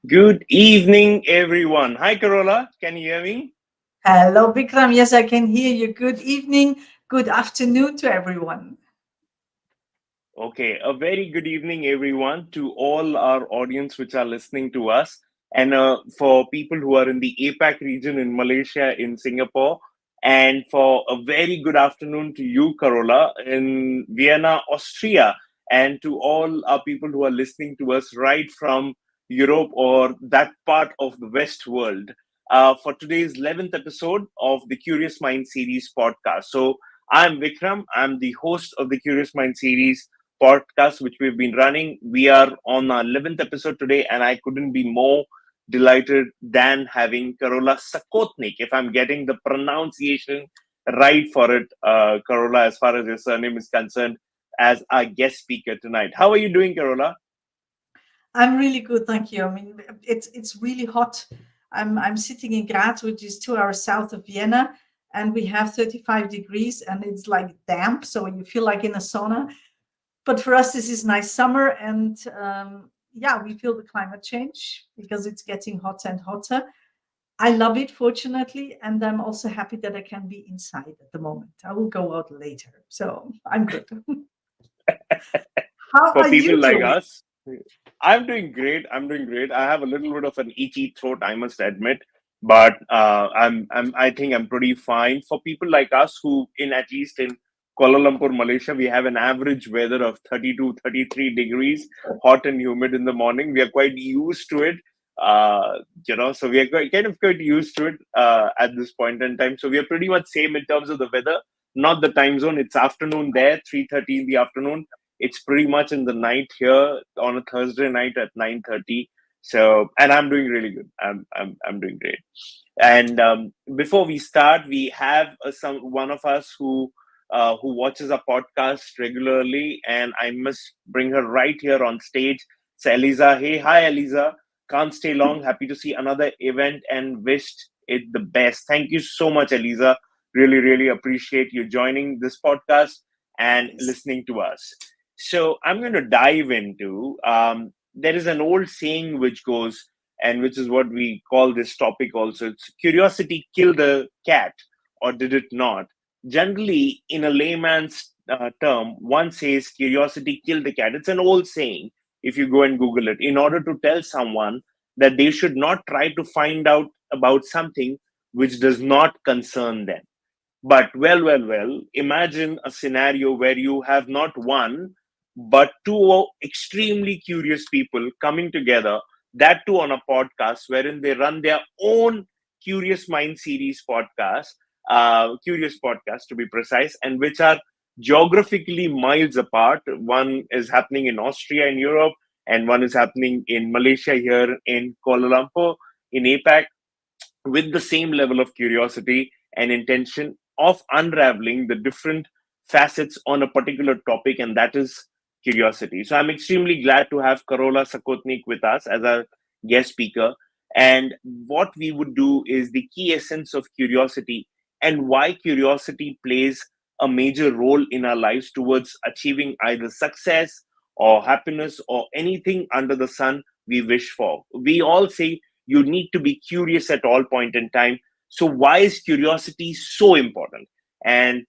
Good evening, everyone. Hi, Karola. Can you hear me? Hello, Bikram. Yes, I can hear you. Good evening, good afternoon to everyone. Okay, a very good evening, everyone, to all our audience which are listening to us. And for people who are in the APAC region in Malaysia, in Singapore, and for a very good afternoon to you, Karola, in Vienna, Austria, and to all our people who are listening to us right from Europe or that part of the West world for today's 11th episode of the Curious Mind series podcast. So, I'm Vikram, I'm the host of the Curious Mind series podcast which we've been running. We are on our 11th episode today, and I couldn't be more delighted than having Karola Sakotnik, if I'm getting the pronunciation right for it, Karola, as far as your surname is concerned, as our guest speaker tonight. How are you doing, Karola? I'm really good, thank you. I mean, it's really hot. I'm sitting in Graz, which is 2 hours south of Vienna, and we have 35 degrees, and it's like damp, so you feel like in a sauna. But for us, this is nice summer, and yeah, we feel the climate change because it's getting hotter and hotter. I love it, fortunately, and I'm also happy that I can be inside at the moment. I will go out later, so I'm good. How For are people you like doing? us, I'm doing great. I'm doing great. I have a little bit of an itchy throat, I must admit, but I think I'm pretty fine. For people like us who, in at least in Kuala Lumpur, Malaysia, we have an average weather of 32, 33 degrees, hot and humid in the morning. We are quite used to it. So we are quite used to it at this point in time. So we are pretty much same in terms of the weather, not the time zone. It's afternoon there, 3:30 in the afternoon. It's pretty much in the night here on a Thursday night at 9:30. So, and I'm doing really good. I'm doing great. And before we start, we have some one of us who watches our podcast regularly, and I must bring her right here on stage. It's Eliza. Hey, hi, Eliza. Can't stay long. Happy to see another event and wished it the best. Thank you so much, Eliza. Really, really appreciate you joining this podcast and Yes. listening to us. So I'm going to dive into. There is an old saying which goes, and which is what we call this topic also. It's curiosity killed the cat, or did it not? Generally, in a layman's term, one says curiosity killed the cat. It's an old saying, if you go and Google it, in order to tell someone that they should not try to find out about something which does not concern them. But imagine a scenario where you have not one, but two extremely curious people coming together, that too on a podcast wherein they run their own Curious Mind series podcast, Curious Podcast to be precise, and which are geographically miles apart. One is happening in Austria in Europe, and one is happening in Malaysia here in Kuala Lumpur in APAC, with the same level of curiosity and intention of unraveling the different facets on a particular topic, and that is curiosity. So I'm extremely glad to have Karola Sakotnik with us as our guest speaker. And what we would do is the key essence of curiosity and why curiosity plays a major role in our lives towards achieving either success or happiness or anything under the sun we wish for. We all say you need to be curious at all point in time. So why is curiosity so important? And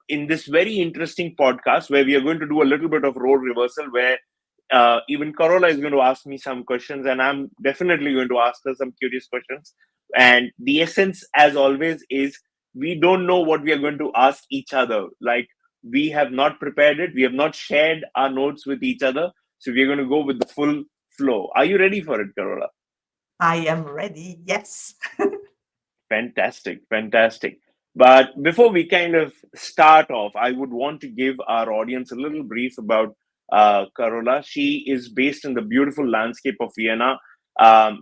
in this very interesting podcast where we are going to do a little bit of role reversal, where even Karola is going to ask me some questions, and I'm definitely going to ask her some curious questions. And the essence, as always, is we don't know what we are going to ask each other. Like, we have not prepared it, we have not shared our notes with each other, so we're going to go with the full flow. Are you ready for it, Karola? I am ready. Yes. Fantastic, fantastic. But before we kind of start off, I would want to give our audience a little brief about Karola. She is based in the beautiful landscape of Vienna.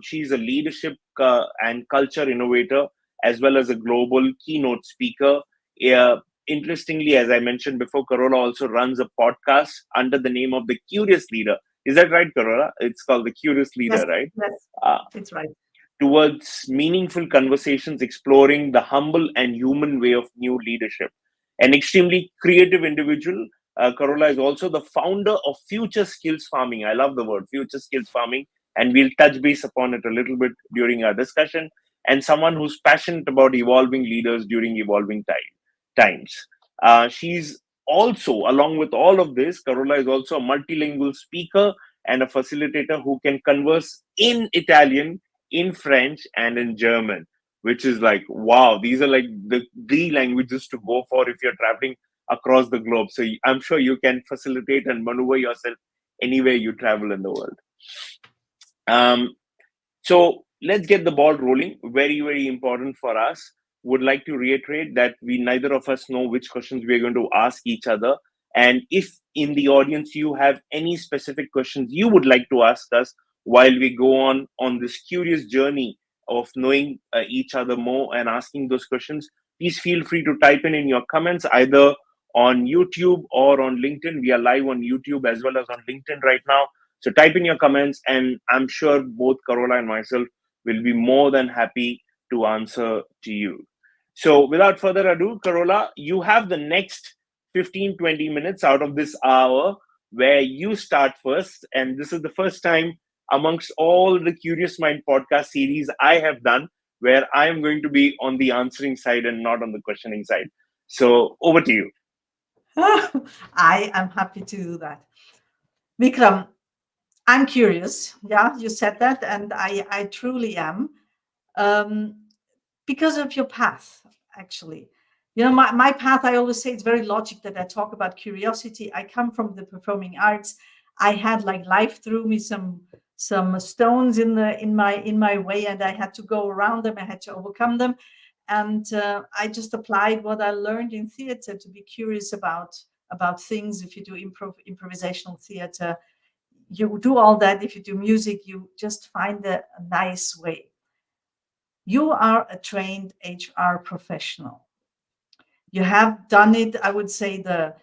She's a leadership and culture innovator, as well as a global keynote speaker. Interestingly, as I mentioned before, Karola also runs a podcast under the name of The Curious Leader. Is that right, Karola? It's called The Curious Yes. Leader, right? Yes. Uh, It's right. towards meaningful conversations exploring the humble and human way of new leadership. An extremely creative individual, Karola is also the founder of Future Skills Farming. I love the word Future Skills Farming, and we'll touch base upon it a little bit during our discussion. And someone who's passionate about evolving leaders during evolving times. She's also, along with all of this, Karola is also a multilingual speaker and a facilitator who can converse in Italian, in French, and in German, which is like, wow, these are like the languages to go for if you're traveling across the globe. So I'm sure you can facilitate and maneuver yourself anywhere you travel in the world. Um, so let's get the ball rolling. Very, very important for us. Would like to reiterate that we neither of us know which questions we are going to ask each other. And if in the audience you have any specific questions you would like to ask us while we go on this curious journey of knowing each other more and asking those questions, please feel free to type in your comments either on YouTube or on LinkedIn. We are live on YouTube as well as on LinkedIn right now. So type in your comments, and I'm sure both Karola and myself will be more than happy to answer to you. So without further ado, Karola, you have the next 15-20 minutes out of this hour where you start first. And this is the first time amongst all the Curious Mind podcast series I have done where I am going to be on the answering side and not on the questioning side. So over to you. I am happy to do that. Vikram, I'm curious. Yeah, you said that, and I truly am. Um, because of your path, actually. My path, I always say it's very logic that I talk about curiosity. I come from the performing arts. I had like life threw me some stones in my way, and I had to go around them. I had to overcome them, and I just applied what I learned in theater to be curious about things. If you do improvisational theater, you do all that. If you do music, you just find a nice way. You are a trained HR professional. You have done it, I would say, the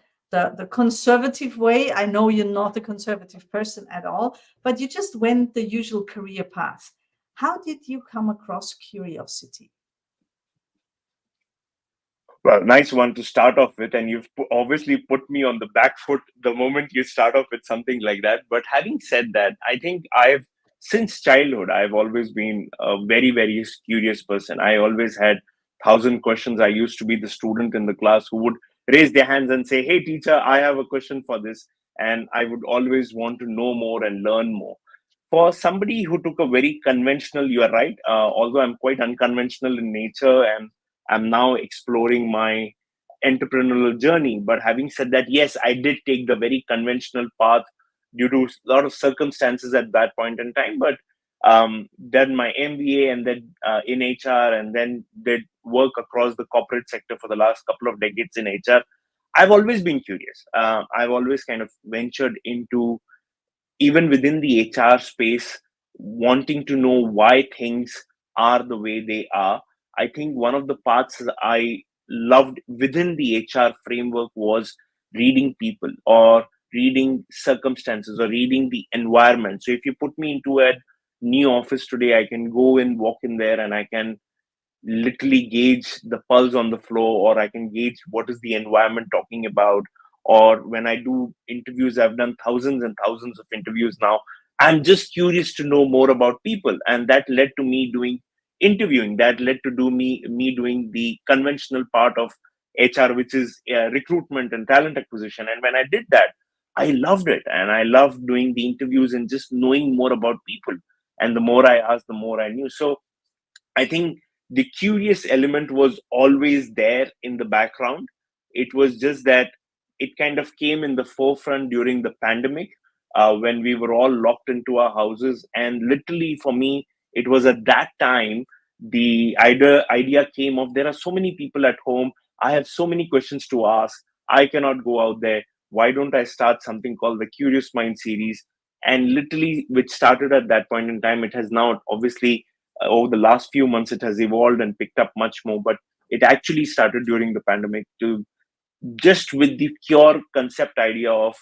conservative way. I know you're not a conservative person at all, but you just went the usual career path. How did you come across curiosity? Well, nice one to start off with, and you've obviously put me on the back foot the moment you start off with something like that. But having said that, I think since childhood, I've always been a very, very curious person. I always had thousand questions. I used to be the student in the class who would raise their hands and say, "Hey, teacher, I have a question for this," and I would always want to know more and learn more. For somebody who took a very conventional, you are right, although I'm quite unconventional in nature, and I'm now exploring my entrepreneurial journey. But having said that, yes, I did take the very conventional path due to a lot of circumstances at that point in time. But done my MBA and then in HR, and then did work across the corporate sector for the last couple of decades in HR. I've always been curious. I've always kind of ventured into, even within the HR space, wanting to know why things are the way they are. I think one of the parts that I loved within the HR framework was reading people, or reading circumstances, or reading the environment. So if you put me into a new office today, I can go and walk in there, and I can literally gauge the pulse on the floor, or I can gauge what is the environment talking about. Or when I do interviews, I've done thousands and thousands of interviews now. I'm just curious to know more about people, and that led to me doing interviewing. That led to do me doing the conventional part of HR, which is recruitment and talent acquisition. And when I did that, I loved it, and I loved doing the interviews and just knowing more about people. And the more I asked, the more I knew. So I think the curious element was always there in the background. It was just that it kind of came in the forefront during the pandemic, when we were all locked into our houses. And literally for me, it was at that time the idea came of, there are so many people at home. I have so many questions to ask. I cannot go out there. Why don't I start something called the Curious Mind series? And literally, which started at that point in time, it has now obviously over the last few months it has evolved and picked up much more. But it actually started during the pandemic, to just with the pure concept idea of,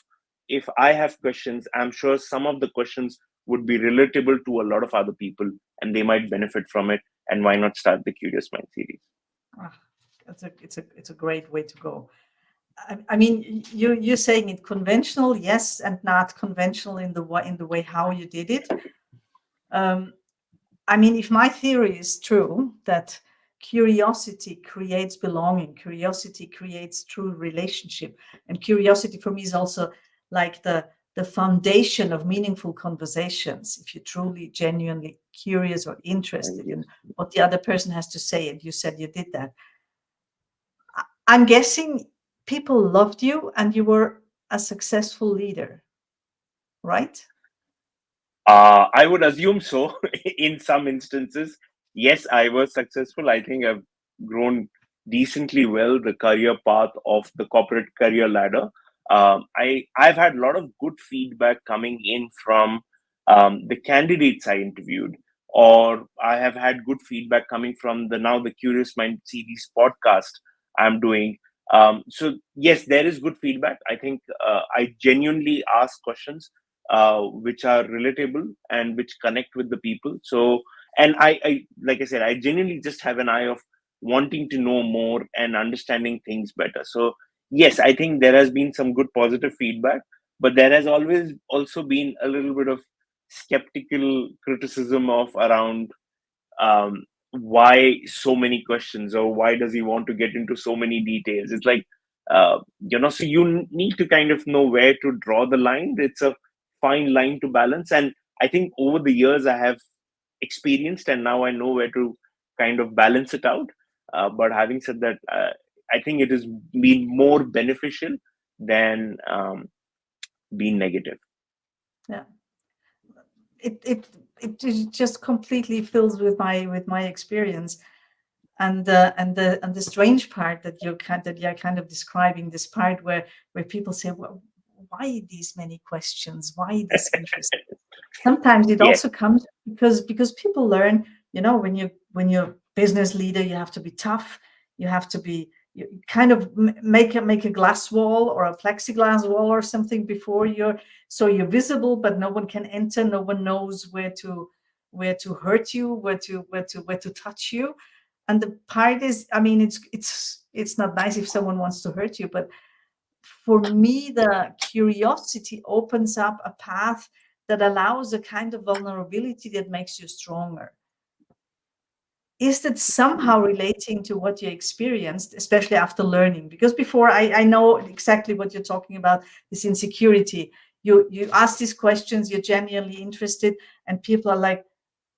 if I have questions, I'm sure some of the questions would be relatable to a lot of other people, and they might benefit from it. And why not start the Curious Mind series? Ah, it's a great way to go. I mean, you're saying it conventional, yes, and not conventional in the way how you did it. Um, I mean, if my theory is true, that curiosity creates belonging, curiosity creates true relationship, and curiosity for me is also like the foundation of meaningful conversations. If you're truly, genuinely curious or interested in what the other person has to say, and you said you did that, I'm guessing people loved you and you were a successful leader, right? I would assume so. In some instances, yes, I was successful. I think I've grown decently well the career path of the corporate career ladder. I've had a lot of good feedback coming in from the candidates I interviewed, or I have had good feedback coming from the Curious Mind series podcast I'm doing. So yes, there is good feedback. I think I genuinely ask questions which are relatable and which connect with the people. So, and like I said, I genuinely just have an eye of wanting to know more and understanding things better. So, yes, I think there has been some good positive feedback, but there has always also been a little bit of skeptical criticism of around why so many questions, or why does he want to get into so many details. It's like, so you need to kind of know where to draw the line. It's a fine line to balance, and I think over the years I have experienced, and now I know where to kind of balance it out. But having said that, I think it has been more beneficial than being negative. Yeah. It it just completely fills with my experience. And the strange part that you're kind of describing, this part where people say, well, why these many questions, why this interest? Sometimes it Yes. also comes because people learn, when you're business leader, you have to be tough. You have to be, you kind of make a glass wall or a plexiglass wall or something before you're visible, but no one can enter. No one knows where to hurt you, where to touch you. And the part is, I mean, it's not nice if someone wants to hurt you, but for me, the curiosity opens up a path that allows a kind of vulnerability that makes you stronger. Is that somehow relating to what you experienced, especially after learning? Because before, I know exactly what you're talking about, this insecurity. You ask these questions, you're genuinely interested, and people are like,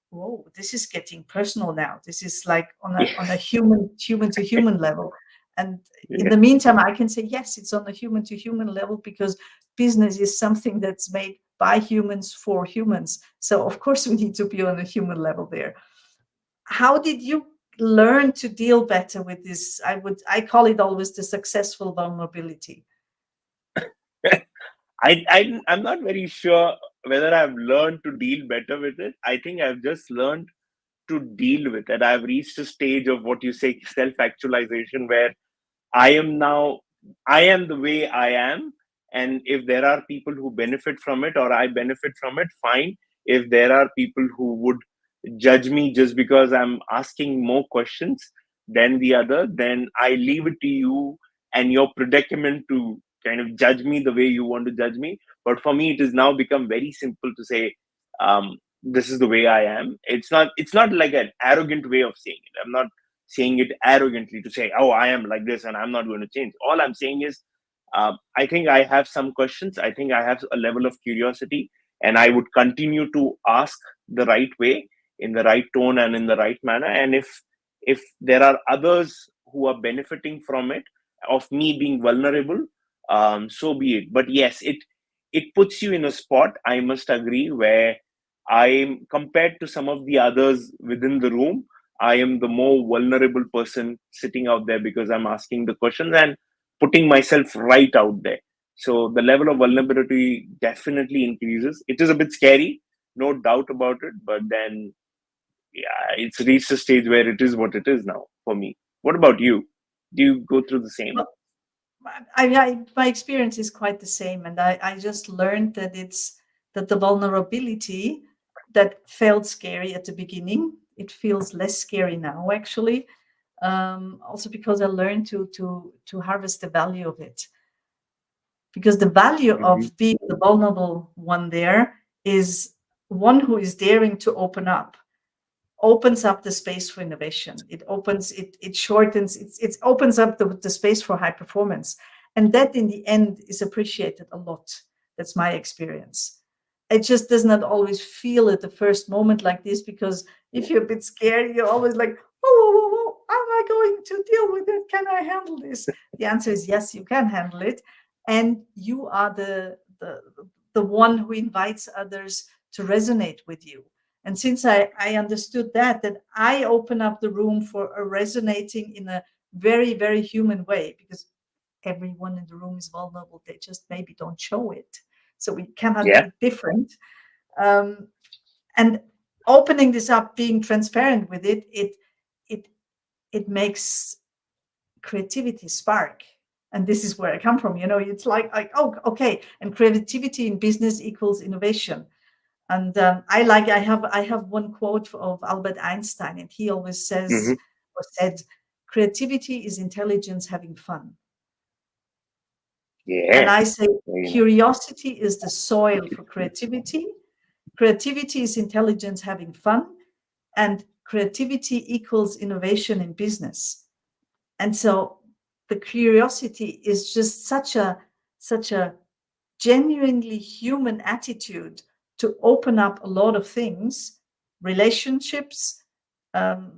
whoa, this is getting personal now. This is like on a Yes. human to human level. And in Yes. the meantime, I can say, yes, it's on a human to human level, because business is something that's made by humans for humans. So of course we need to be on a human level there. How did you learn to deal better with this? I call it always the successful vulnerability. I'm not very sure whether I've learned to deal better with it. I think I've just learned to deal with it. I've reached a stage of what you say self actualization, where I am now, I am the way I am. And if there are people who benefit from it or I benefit from it, fine. If there are people who would judge me just because I'm asking more questions than the other, then I leave it to you and your predicament to kind of judge me the way you want to judge me. But for me, it has now become very simple to say, this is the way I am. It's not like an arrogant way of saying it. I'm not saying it arrogantly to say, oh, I am like this and I'm not going to change. All I'm saying is, I think I have some questions. I think I have a level of curiosity, and I would continue to ask the right way, in the right tone, and in the right manner. And if there are others who are benefiting from it, of me being vulnerable, so be it. But yes, it puts you in a spot, I must agree, where I'm compared to some of the others within the room. I am the more vulnerable person sitting out there because I'm asking the questions and putting myself right out there. So the level of vulnerability definitely increases. It is a bit scary, no doubt about it. But then, yeah, it's reached a stage where it is what it is now for me. What about you? Do you go through the same? Well, my experience is quite the same, and I just learned that the vulnerability that felt scary at the beginning, it feels less scary now, actually. Also because I learned to harvest the value of it, because the value Hmm. of being the vulnerable one there is one who is daring to open up, opens up the space for innovation. It shortens, it opens up the space for high performance. And that in the end is appreciated a lot. That's my experience. It just does not always feel at the first moment like this, because if you're a bit scared, you're always like, oh, how am I going to deal with it? Can I handle this? The answer is yes, you can handle it. And you are the one who invites others to resonate with you. And since I understood that I open up the room for a resonating in a very, very human way, because everyone in the room is vulnerable. They just maybe don't show it. So we cannot Yeah. be different. Um, and opening this up, being transparent with it, it makes creativity spark. And this is where I come from. It's like, oh, okay. And creativity in business equals innovation. And I have one quote of Albert Einstein, and he always says Hmm. or said, "Creativity is intelligence having fun." And Yeah. I say, Very nice. curiosity is the soil for creativity. Creativity is intelligence having fun, and creativity equals innovation in business. And so, the curiosity is just such a genuinely human attitude to open up a lot of things, relationships,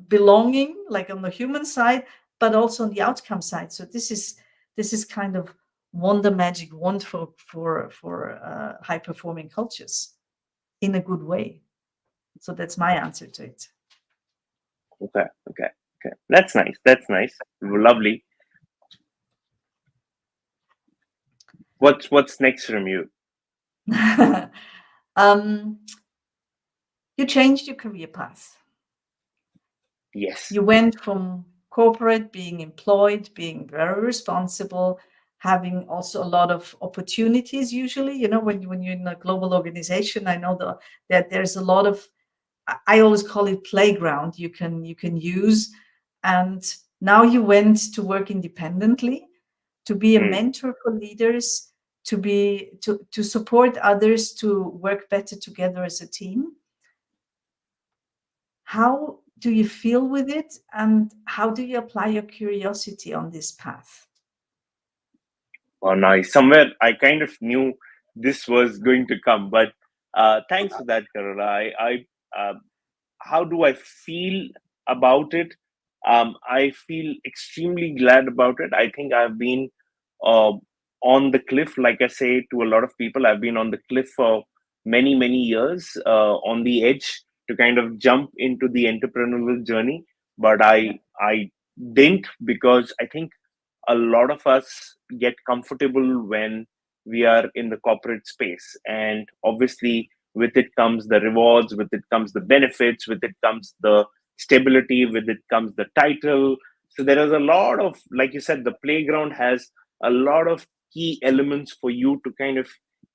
belonging, like on the human side, but also on the outcome side. So this is kind of wonder magic wand for high performing cultures in a good way. So that's my answer to it. Okay, okay, okay. That's nice. That's nice. Lovely. What's next from you? um, you changed your career path. Yes. You went from corporate, being employed, being very responsible, having also a lot of opportunities. Usually, when you're in a global organization, I know that there's a lot of, I always call it playground, you can use. And now you went to work independently, to be a Hmm. mentor for leaders, to support others to work better together as a team. How do you feel with it, and how do you apply your curiosity on this path? Oh, nice. Somewhere I kind of knew this was going to come, but thanks for that, Karola. How do I feel about it? I feel extremely glad about it. I think I've been uh, on the cliff, like I say to a lot of people, I've been on the cliff for many, many years, on the edge to kind of jump into the entrepreneurial journey. But Yeah. I didn't, because I think a lot of us get comfortable when we are in the corporate space. And obviously, with it comes the rewards, with it comes the benefits, with it comes the stability, with it comes the title. So there is a lot of, like you said, the playground has a lot of key elements for you to kind of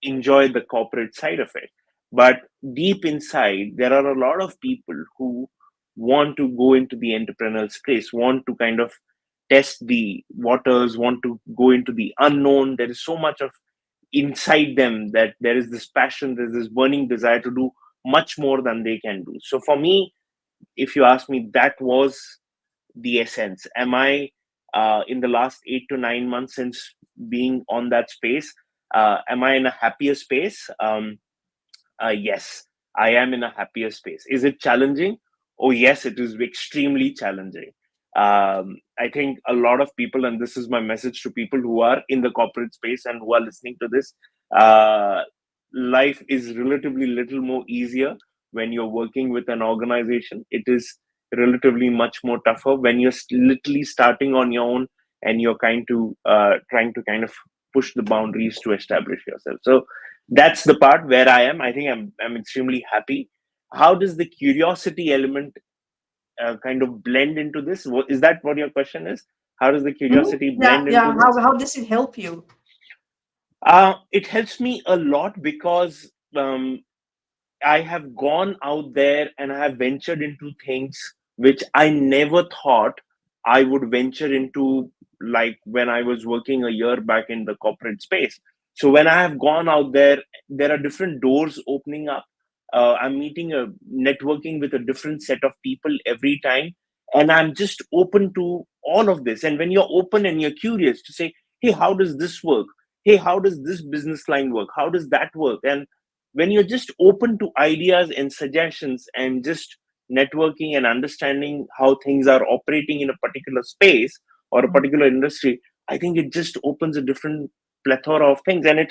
enjoy the corporate side of it. But deep inside, there are a lot of people who want to go into the entrepreneurial space, want to kind of test the waters, want to go into the unknown. There is so much of inside them that there is this passion, there's this burning desire to do much more than they can do. So for me, if you ask me, that was the essence. Am I, in the last 8 to 9 months since being on that space, am I in a happier space? Yes, I am in a happier space. Is it challenging? Oh, yes, it is extremely challenging. I think a lot of people, and this is my message to people who are in the corporate space and who are listening to this, uh, life is relatively little more easier when you're working with an organization. It is relatively much more tougher when you're literally starting on your own and you're trying to kind of push the boundaries to establish yourself. So that's the part where I am. I think I'm extremely happy. How does the curiosity element kind of blend into this? Is that what your question is? How does the Mhm. curiosity Yeah, blend into yeah. How this? how does it help you? It helps me a lot because I have gone out there and I have ventured into things which I never thought I would venture into, like when I was working a year back in the corporate space. So when I have gone out there, there are different doors opening up. I'm meeting networking with a different set of people every time. And I'm just open to all of this. And when you're open and you're curious to say, hey, how does this work? Hey, how does this business line work? How does that work? And when you're just open to ideas and suggestions and just networking and understanding how things are operating in a particular space or a Mm. particular industry, I think it just opens a different plethora of things. And it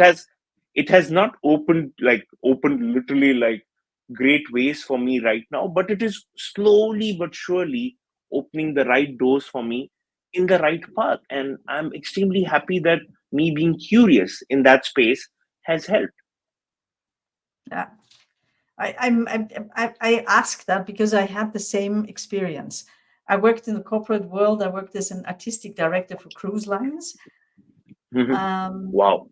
has not opened literally like great ways for me right now, but it is slowly but surely opening the right doors for me in the right path. And I'm extremely happy that me being curious in that space has helped. Yeah. I ask that because I had the same experience. I worked in the corporate world. I worked as an artistic director for cruise lines, Mhm. um, Wow.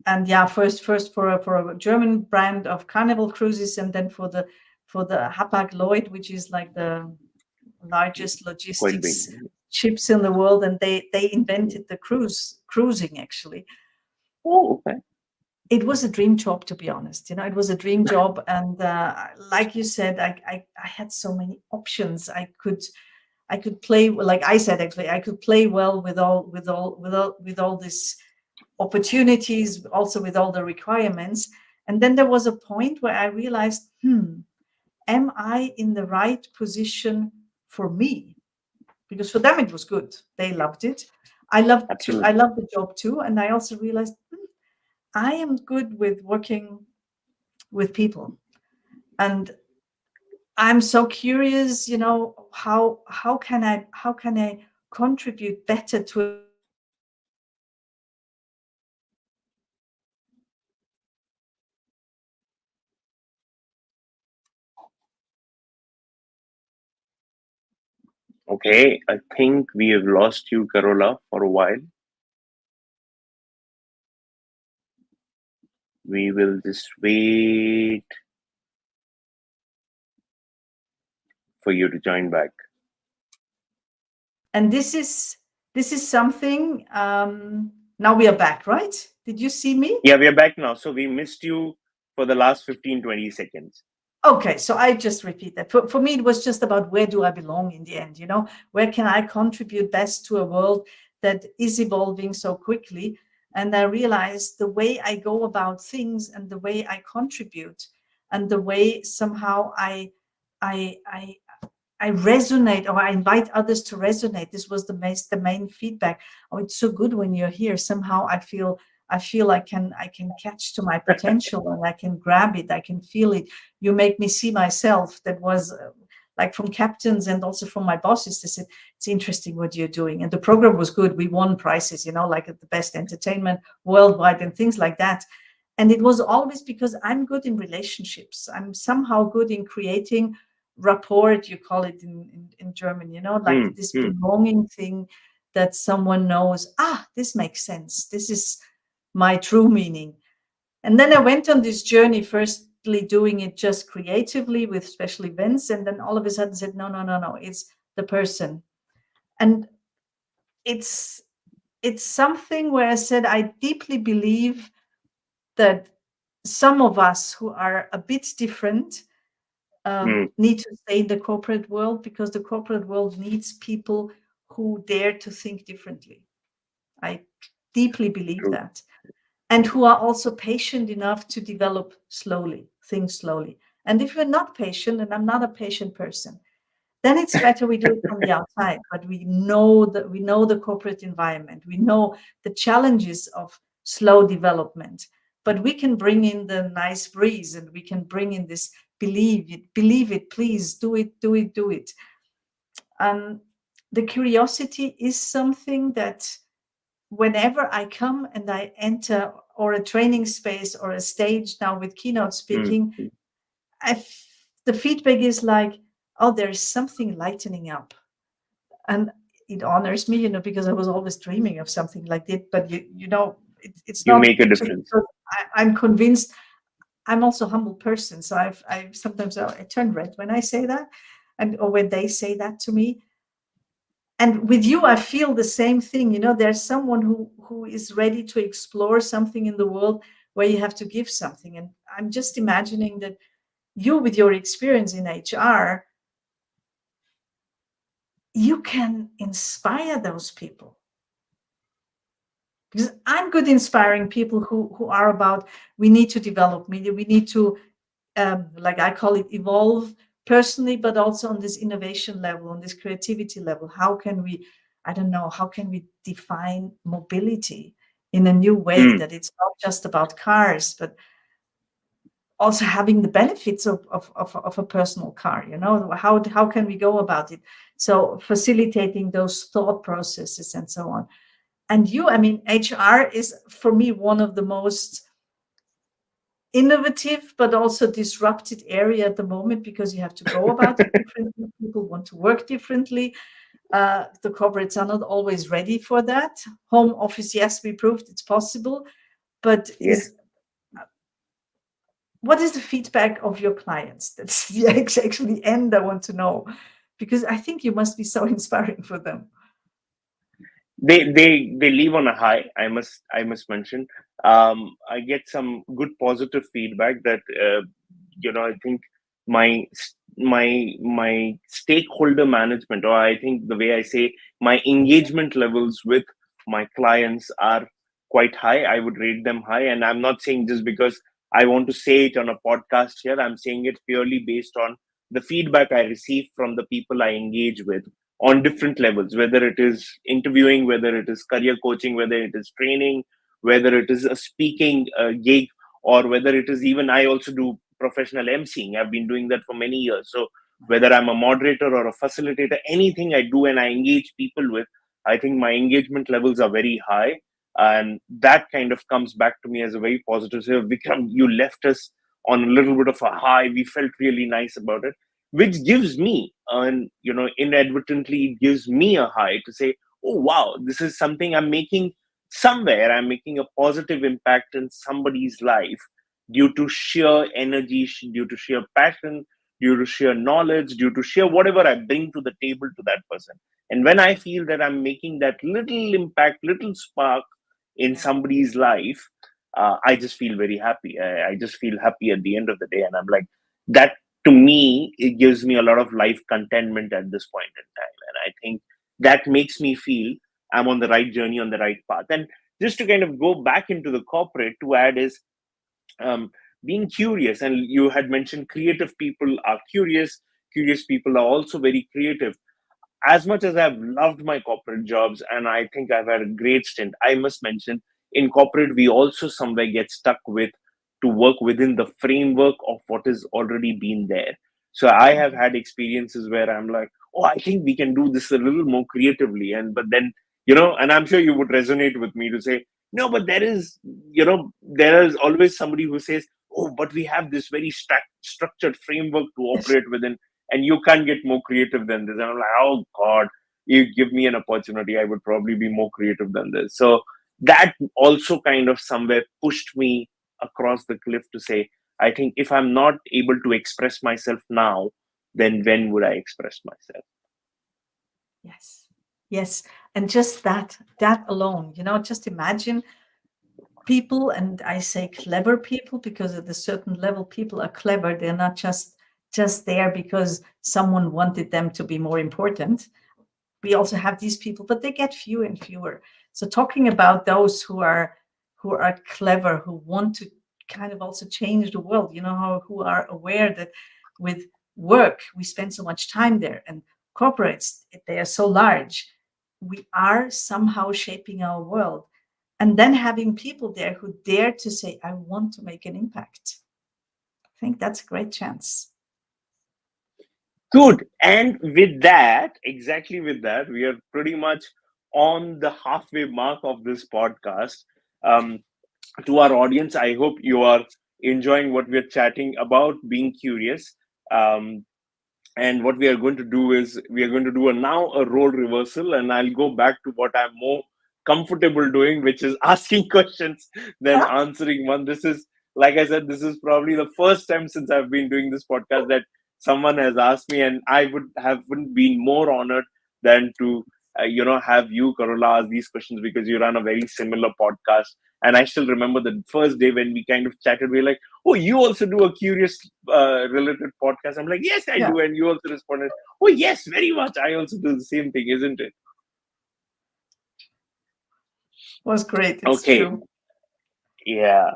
and yeah, first for a German brand of Carnival cruises, and then for the Hapag Lloyd, which is like the largest Quite big. logistics ships in the world, and they invented the cruising actually. Oh, okay. It was a dream job, to be honest. It was a dream job, and like you said, I had so many options. I could play, like I said, actually I could play well with all these opportunities, also with all the requirements. And then there was a point where I realized, am I in the right position for me? because for them it was good. They loved it. I loved to. I Absolutely. loved the job too, and I also realized I am good with working with people, and I'm so curious. How can I contribute better to a world where people are more connected and Okay, I think we have lost you, Karola, for a while. We will just wait for you to join back. and this is something. Now we are back, right? Did you see me? Yeah, we are back now. So we missed you for the last 15-20 seconds. Okay, so I just repeat that. For me, it was just about where do I belong in the end? Where can I contribute best to a world that is evolving so quickly? And I realized the way I go about things and the way I contribute and the way somehow I I I resonate, or I invite others to resonate. This was the main feedback. Oh, it's so good when you're here. Somehow I feel I can catch to my potential and I can grab it. I can feel it. You make me see myself. That was like from captains and also from my bosses. They said it's interesting what you're doing, and the program was good. We won prizes, like at the best entertainment worldwide and things like that. And it was always because I'm good in relationships. I'm somehow good in creating rapport, you call it in German, like Hmm, this hmm, belonging thing, that someone knows, this makes sense. This is my true meaning. And then I went on this journey, firstly doing it just creatively with special events. And then all of a sudden said, no, no, no, no, it's the person. And it's it's something where I said I deeply believe that some of us who are a bit different hmm. need to stay in the corporate world, because the corporate world needs people who dare to think differently. I deeply believe True. that. And who are also patient enough to develop slowly, think slowly. And if we're not patient, and I'm not a patient person, then it's better we do it from the outside. But we know the corporate environment. We know the challenges of slow development. But we can bring in the nice breeze, and we can bring in this believe it, please do it, do it, do it. Um, the curiosity is something that whenever I come and I enter or a training space or a stage now with keynote Hmm, speaking, hmm. the feedback is like, oh, there's something lightening up. And it honors me, because I was always dreaming of something like that. But it's You not make a just difference. because I'm convinced. I'm also a humble person, so I sometimes I turn red when I say that, and or when they say that to me. And with you, I feel the same thing. There's someone who is ready to explore something in the world where you have to give something. And I'm just imagining that you, with your experience in HR, you can inspire those people, because I'm good inspiring people who are about, we need to develop media, we need to, like I call it, evolve personally, but also on this innovation level, on this creativity level. How can we, I don't know, how can we define mobility in a new way, Hmm. that it's not just about cars, but also having the benefits of a personal car. How can we go about it? So facilitating those thought processes and so on. And HR is for me one of the most innovative but also disrupted area at the moment, because you have to go about it differently. People want to work differently. The corporates are not always ready for that. Home office, yes, we proved it's possible, but Yeah. what is the feedback of your clients? That's the actually end I want to know, because I think you must be so inspiring for them. They leave on a high. I must mention. I get some good positive feedback that I think my stakeholder management, or I think the way I say, my engagement levels with my clients are quite high. I would rate them high, and I'm not saying just because I want to say it on a podcast here. I'm saying it purely based on the feedback I receive from the people I engage with. on different levels, whether it is interviewing, whether it is career coaching, whether it is training, whether it is a speaking gig, or whether it is even, I also do professional emceeing. I've been doing that for many years. So whether I'm a moderator or a facilitator, anything I do and I engage people with, I think my engagement levels are very high. And that kind of comes back to me as a very positive. So, Vikram, you left us on a little bit of a high. We felt really nice about it, which gives me, and inadvertently, it gives me a high to say, oh, wow, this is something I'm making somewhere. I'm making a positive impact in somebody's life due to sheer energy, due to sheer passion, due to sheer knowledge, due to sheer whatever I bring to the table to that person. And when I feel that I'm making that little impact, little spark in Yeah. somebody's life, I just feel very happy. I just feel happy at the end of the day. And I'm like, that to me, it gives me a lot of life contentment at this point in time. And I think that makes me feel I'm on the right journey, on the right path. And just to kind of go back into the corporate to add is, um, being curious. And you had mentioned creative people are curious people are also very creative. As much as I've loved my corporate jobs and I think I've had a great stint, I must mention in corporate, we also somewhere get stuck with to work within the framework of what has already been there. So I have Mhm. had experiences where I'm like, oh, I think we can do this a little more creatively. And but then, and I'm sure you would resonate with me to say, no, but there is always somebody who says, oh, but we have this very structured framework to Yes. operate within, and you can't get more creative than this. And I'm like, oh God, you give me an opportunity, I would probably be more creative than this. So that also kind of somewhere pushed me across the cliff to say, I think if I'm not able to express myself now, then when would I express myself? Yes. Yes. And just that alone, just imagine people, and I say clever people because at a certain level people are clever. They're not just there because someone wanted them to be more important. We also have these people, but they get fewer and fewer. So talking about those who are clever, who want to kind of also change the world, who are aware that with work we spend so much time there, and corporates, they are so large, we are somehow shaping our world. And then having people there who dare to say, I want to make an impact. I think that's a great chance. Good. And with that, exactly with that, we are pretty much on the halfway mark of this podcast. Um, to our audience, I hope you are enjoying what we're chatting about, being curious. Um, and what we are going to do is we are going to do now a role reversal, and I'll go back to what I'm more comfortable doing, which is asking questions than Huh? answering one. This is, like I said, this is probably the first time since I've been doing this podcast that someone has asked me, and I haven't been more honored than to have you, Karola, ask these questions, because you run a very similar podcast. And I still remember the first day when we kind of chatted, we were like, oh, you also do a curious related podcast? I'm like, yes, I Yeah, do. And you also responded, oh, yes, very much. I also do the same thing, isn't it? was great. It's Okay. true. Yeah.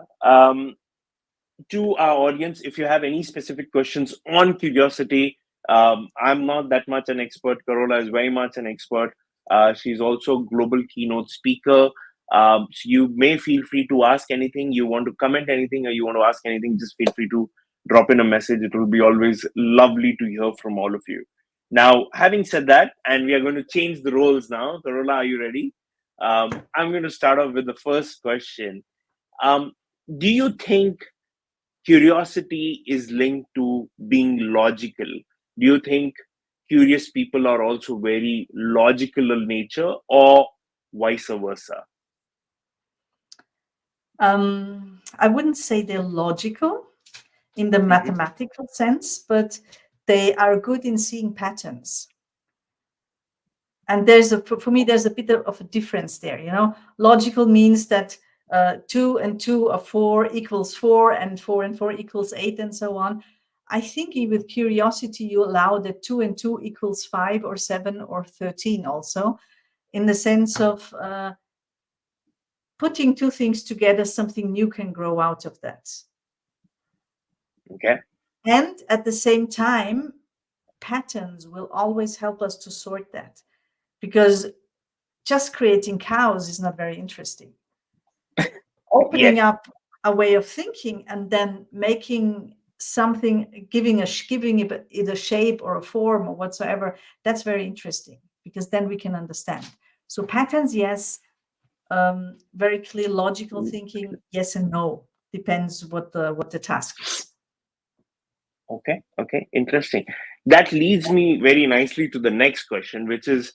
To our audience, if you have any specific questions on curiosity, I'm not that much an expert. Karola is very much an expert. She's also a global keynote speaker. So you may feel free to ask anything. You want to comment anything, or you want to ask anything, just feel free to drop in a message. It will be always lovely to hear from all of you. Now, having said that, and we are going to change the roles now. Karola, are you ready? I'm going to start off with the first question. Um, do you think curiosity is linked to being logical? Do you think curious people are also very logical in nature, or vice versa? I wouldn't say they're logical in the Hmm. mathematical sense, but they are good in seeing patterns. And for me, there's a bit of a difference there. Logical means that 2 and 2 are 4 equals 4, and 4 and 4 equals 8, and so on. I think with curiosity, you allow that 2 and 2 equals 5 or 7 or 13 also, in the sense of putting two things together, something new can grow out of that. Okay. And at the same time, patterns will always help us to sort that, because just creating cows is not very interesting. Yes. Opening up a way of thinking and then making something, giving it a shape or a form or whatsoever, that's very interesting, because then we can understand. So patterns, yes. Very clear logical thinking, yes and no, depends what the task is. Okay. Okay. Interesting. That leads me very nicely to the next question, which is,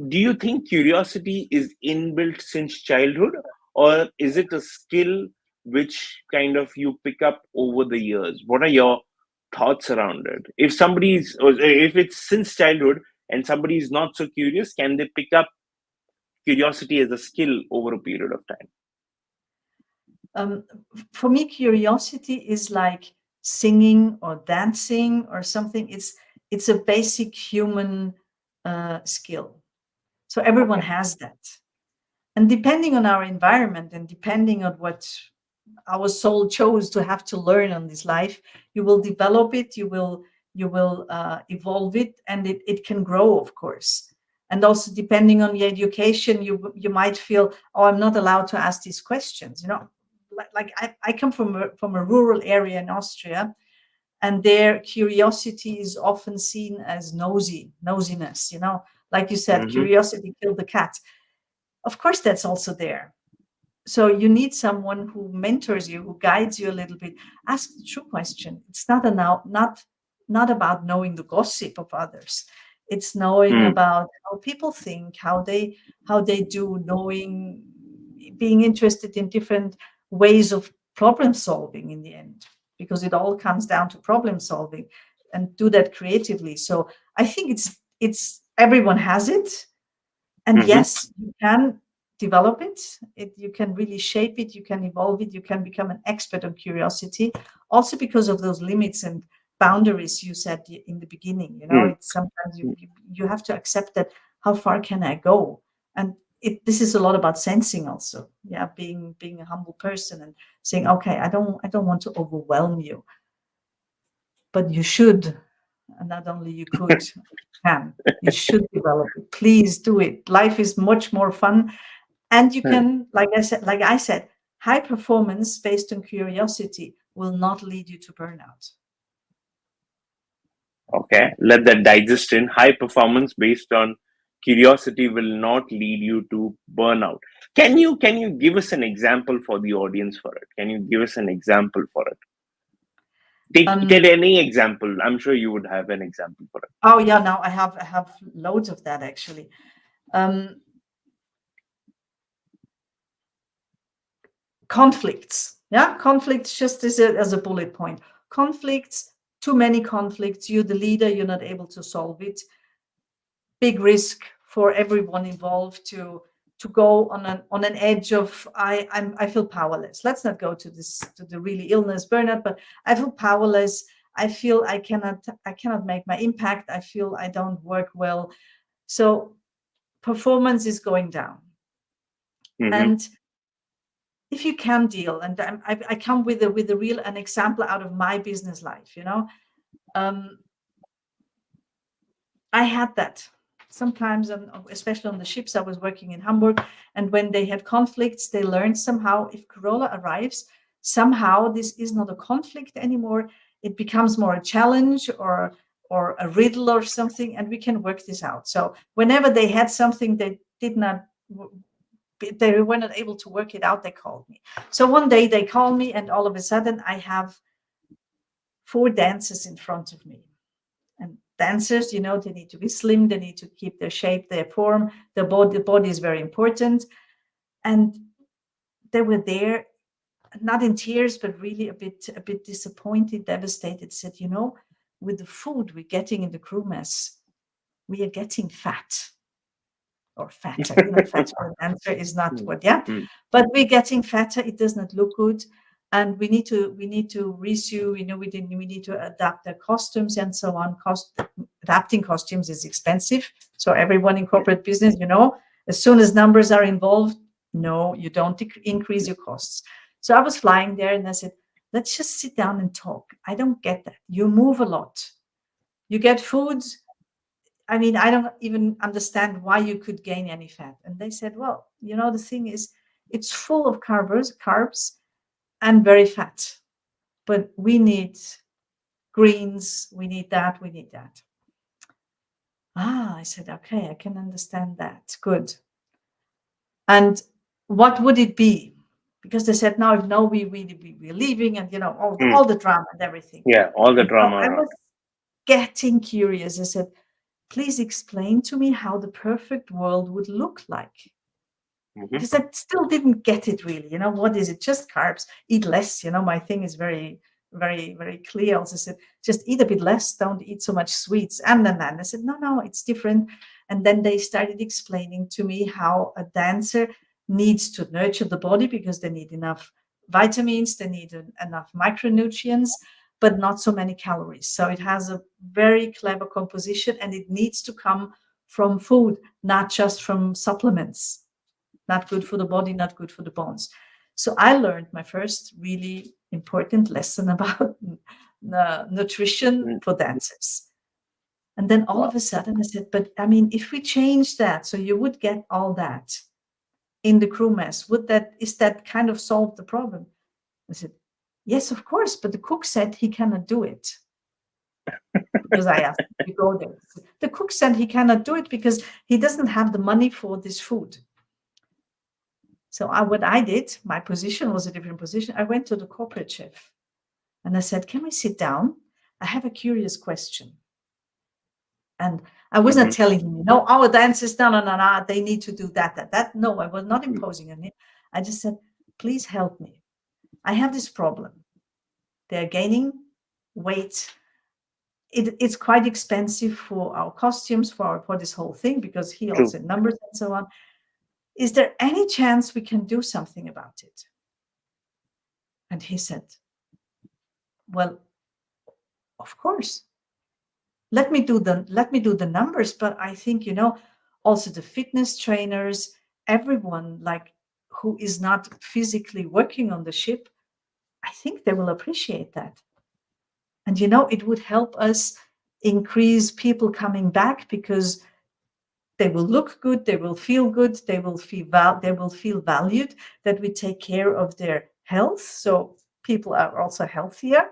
do you think curiosity is inbuilt since childhood, or is it a skill which kind of you pick up over the years? What are your thoughts around it? Or if it's since childhood and somebody is not so curious, can they pick up curiosity as a skill over a period of time? um, for me, curiosity is like singing or dancing or something. It's a basic human skill, so everyone Okay. has that. And depending on our environment and depending on what our soul chose to have to learn on this life, you will develop it, you will evolve it, and it can grow, of course. And also depending on your education, you might feel, oh, I'm not allowed to ask these questions, like I come from a rural area in Austria, and their curiosity is often seen as nosiness, like you said, Mm-hmm. curiosity killed the cat. Of course, that's also there. So you need someone who mentors you, who guides you a little bit. Ask the true question. It's not about knowing the gossip of others. It's knowing Mm. about how people think, how they do, knowing, being interested in different ways of problem solving in the end, because it all comes down to problem solving, and do that creatively. So I think it's everyone has it, and Mm-hmm. yes, you can develop it, you can really shape it, you can evolve it, you can become an expert on curiosity, also because of those limits and boundaries you said in the beginning. Mm. It's sometimes you have to accept that, how far can I go? And this is a lot about sensing also, yeah, being a humble person and saying, okay, I don't want to overwhelm you, but you should. And not only you could, can, you should develop it. Please do it. Life is much more fun. And you can, like I said, high performance based on curiosity will not lead you to burnout. Okay, let that digest in. High performance based on curiosity will not lead you to burnout. Can you give us an example for the audience for it? Can you give us an example for it? Get Um, any example. I'm sure you would have an example for it. oh yeah, now I have loads of that actually. Um, Conflicts. Yeah, conflicts, just as a bullet point. Conflicts, too many conflicts. You're the leader, you're not able to solve it. Big risk for everyone involved to go on an edge of, I feel powerless. Let's not go to the really illness burnout, but I feel powerless. I feel I cannot make my impact. I feel I don't work well. So performance is going down. Mm-hmm. And if you can deal, and I come with a real an example out of my business life, um, I had that sometimes, especially on the ships. I was working in Hamburg, and when they had conflicts, they learned somehow, if Karola arrives, somehow this is not a conflict anymore. It becomes more a challenge or a riddle or something, and we can work this out. So whenever they had something they were not able to work it out, they called me. So one day they call me, and all of a sudden I have four dancers in front of me. And dancers, they need to be slim, they need to keep their shape, their form, the body is very important. And they were there, not in tears, but really a bit disappointed, devastated, said, with the food we're getting in the crew mess, we are getting fat or fatter. Fat for an dancer is not what, yeah, Mm. but we're getting fatter. It does not look good, and we need to resume. We need to adapt their costumes and so on. Adapting costumes is expensive, so everyone in corporate business, as soon as numbers are involved, no, you don't increase your costs. So I was flying there, and I said, let's just sit down and talk. I don't get that. You move a lot. You get foods. I mean, I don't even understand why you could gain any fat. And they said, well, the thing is, it's full of carbs, and very fat. But we need greens, we need that, we need that. I said, okay, I can understand that. Good. And what would it be? Because they said, no, we're leaving, and Mm. all the drama and everything. Yeah, all the And so drama I around. was getting curious. I said, please explain to me how the perfect world would look like. Hmm. Because I still didn't get it really. What is it? Just carbs, eat less. My thing is very, very, very clear. Also said, just eat a bit less, don't eat so much sweets. And then I said, no, it's different. And then they started explaining to me how a dancer needs to nurture the body, because they need enough vitamins, they need enough micronutrients, but not so many calories. So it has a very clever composition, and it needs to come from food, not just from supplements. Not good for the body, not good for the bones. So I learned my first really important lesson about nutrition for dancers. And then all Wow. of a sudden I said, but I mean, if we change that, so you would get all that in the crew mess, is that kind of solve the problem? I said, yes, of course. But the cook said he cannot do it. Because I asked, you go there. The cook said he cannot do it because he doesn't have the money for this food. So what I did, my position was a different position. I went to the corporate chef and I said, can we sit down? I have a curious question. And I was not Hmm. telling him, our dancers, no, they need to do that. No, I was not imposing on him. I just said, please help me. I have this problem. They're gaining weight. It's quite expensive for our costumes, for this whole thing, because he True. also had numbers and so on. Is there any chance we can do something about it? And he said, well, of course. Let me do the numbers, but I think also the fitness trainers, everyone like who is not physically working on the ship, I think they will appreciate that. And it would help us increase people coming back, because they will look good, they will feel good, they will feel valued, that we take care of their health, so people are also healthier,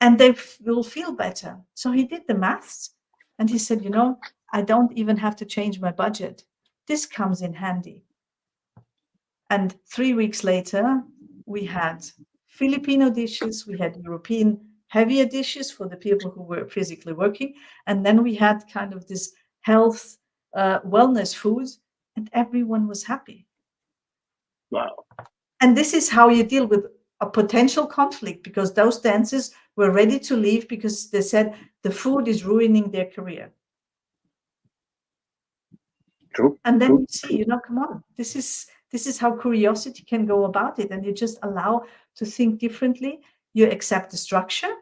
and they will feel better. So he did the maths, and he said, I don't even have to change my budget. This comes in handy. And 3 weeks later, we had Filipino dishes, we had European heavier dishes for the people who were physically working. And then we had kind of this health, wellness food, and everyone was happy. Wow. And this is how you deal with a potential conflict, because those dancers were ready to leave because they said the food is ruining their career. True. And then True. you see, come on, this is how curiosity can go about it. And you just allow to think differently. You accept the structure,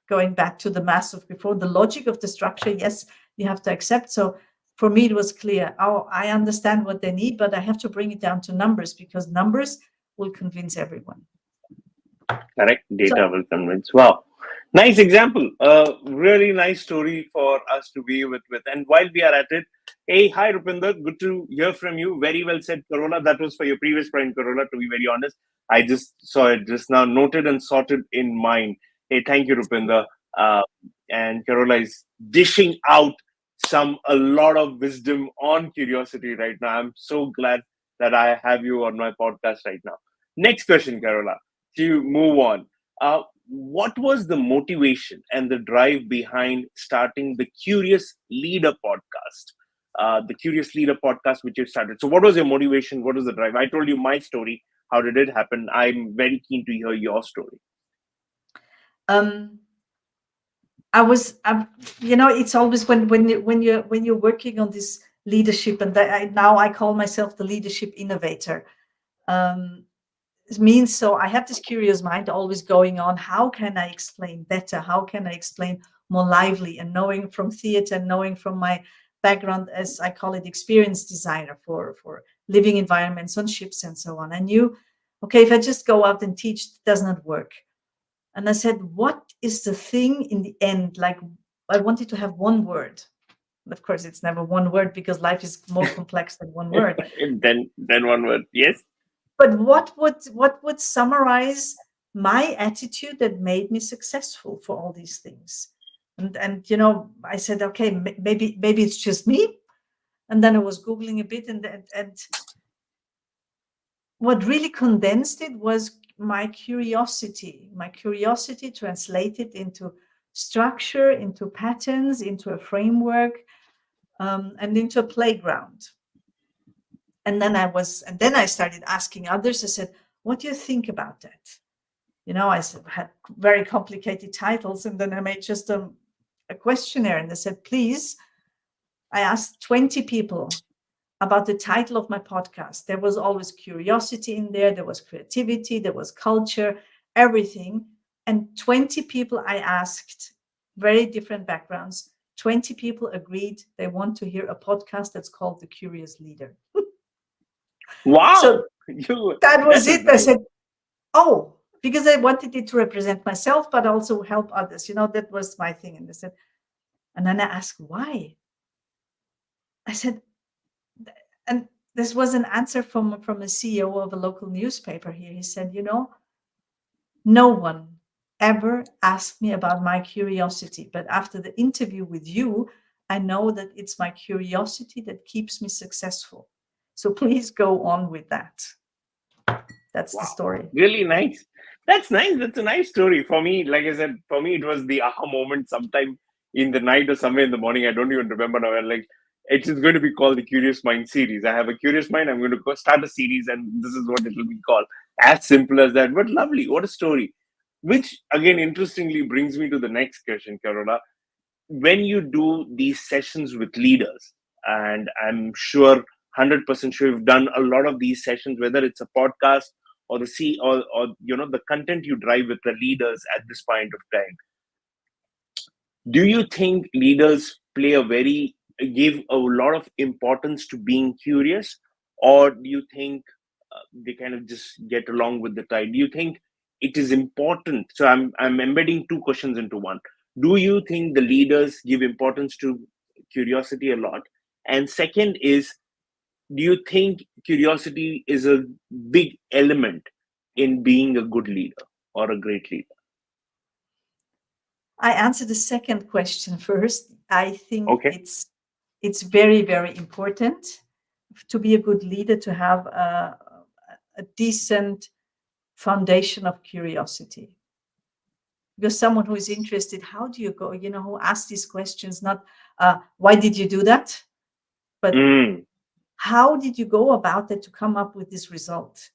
going back to the math of before, the logic of the structure. Yes, you have to accept. So for me, it was clear. Oh, I understand what they need, but I have to bring it down to numbers, because numbers will convince everyone. Correct. So Data will convince. Wow. Nice example. A really nice story for us to be with. And while we are at it, hey, hi, Rupinder. Good to hear from you. Very well said, Karola. That was for your previous point, Karola, to be very honest. I just saw it just now, noted and sorted in mind. Hey, thank you, Rupinder. Uh, and Karola is dishing out a lot of wisdom on curiosity right now. I'm so glad that I have you on my podcast right now. Next question, Karola, to move on. What was the motivation and the drive behind starting the Curious Leader podcast? The Curious Leader podcast, which you started. So, what was your motivation? What was the drive? I told you my story. How did it happen? I'm very keen to hear your story. um, it's always when you're working on this leadership, and now I call myself the leadership innovator. Um, it means, so I have this curious mind always going on. How can I explain better? How can I explain more lively? And knowing from theater, knowing from my background as, I call it, experience designer for living environments on ships and so on, I knew, okay, if I just go out and teach, it does not work. And I said, what is the thing in the end? Like, I wanted to have one word. Of course, it's never one word because life is more complex than one word. Then one word. Yes. But what would summarize my attitude that made me successful for all these things? And I said, okay, maybe it's just me. And then I was googling a bit, and what really condensed it was my curiosity translated into structure, into patterns, into a framework, and into a playground. And then I started asking others. I said, what do you think about that? I had very complicated titles, and then I made just a questionnaire, and I said, please, I asked 20 people about the title of my podcast. There was always curiosity in there. There was creativity. There was culture, everything. And 20 people I asked, very different backgrounds. 20 people agreed they want to hear a podcast that's called The Curious Leader. Wow. So You. that was That is it. I nice. said, oh, because I wanted it to represent myself, but also help others. That was my thing. And they said, and then I asked why. I said, and this was an answer from a CEO of a local newspaper here. He said, no one ever asked me about my curiosity, but after the interview with you, I know that it's my curiosity that keeps me successful. So please go on with that. That's the Wow. story. Really nice. That's nice. That's a nice story. For me, like I said, for me, it was the aha moment sometime in the night or somewhere in the morning. I don't even remember now. And like, it is going to be called the Curious Mind series. I have a curious mind. I'm going to go start a series, and this is what it will be called. As simple as that. But lovely. What a story. Which, again, interestingly brings me to the next question, Carola. When you do these sessions with leaders, and I'm sure 100% sure you've done a lot of these sessions, whether it's a podcast or the see or the content you drive with the leaders at this point of time, do you think leaders play a very give a lot of importance to being curious, or do you think they kind of just get along with the tide? Do you think it is important? So I'm embedding two questions into one. Do you think the leaders give importance to curiosity a lot? And second is, do you think curiosity is a big element in being a good leader or a great leader? I answer the second question first. I think Okay. it's very, very important to be a good leader, to have a decent foundation of curiosity. Because someone who is interested, how do you go, who asks these questions, not why did you do that, but Mm, how did you go about it to come up with this result?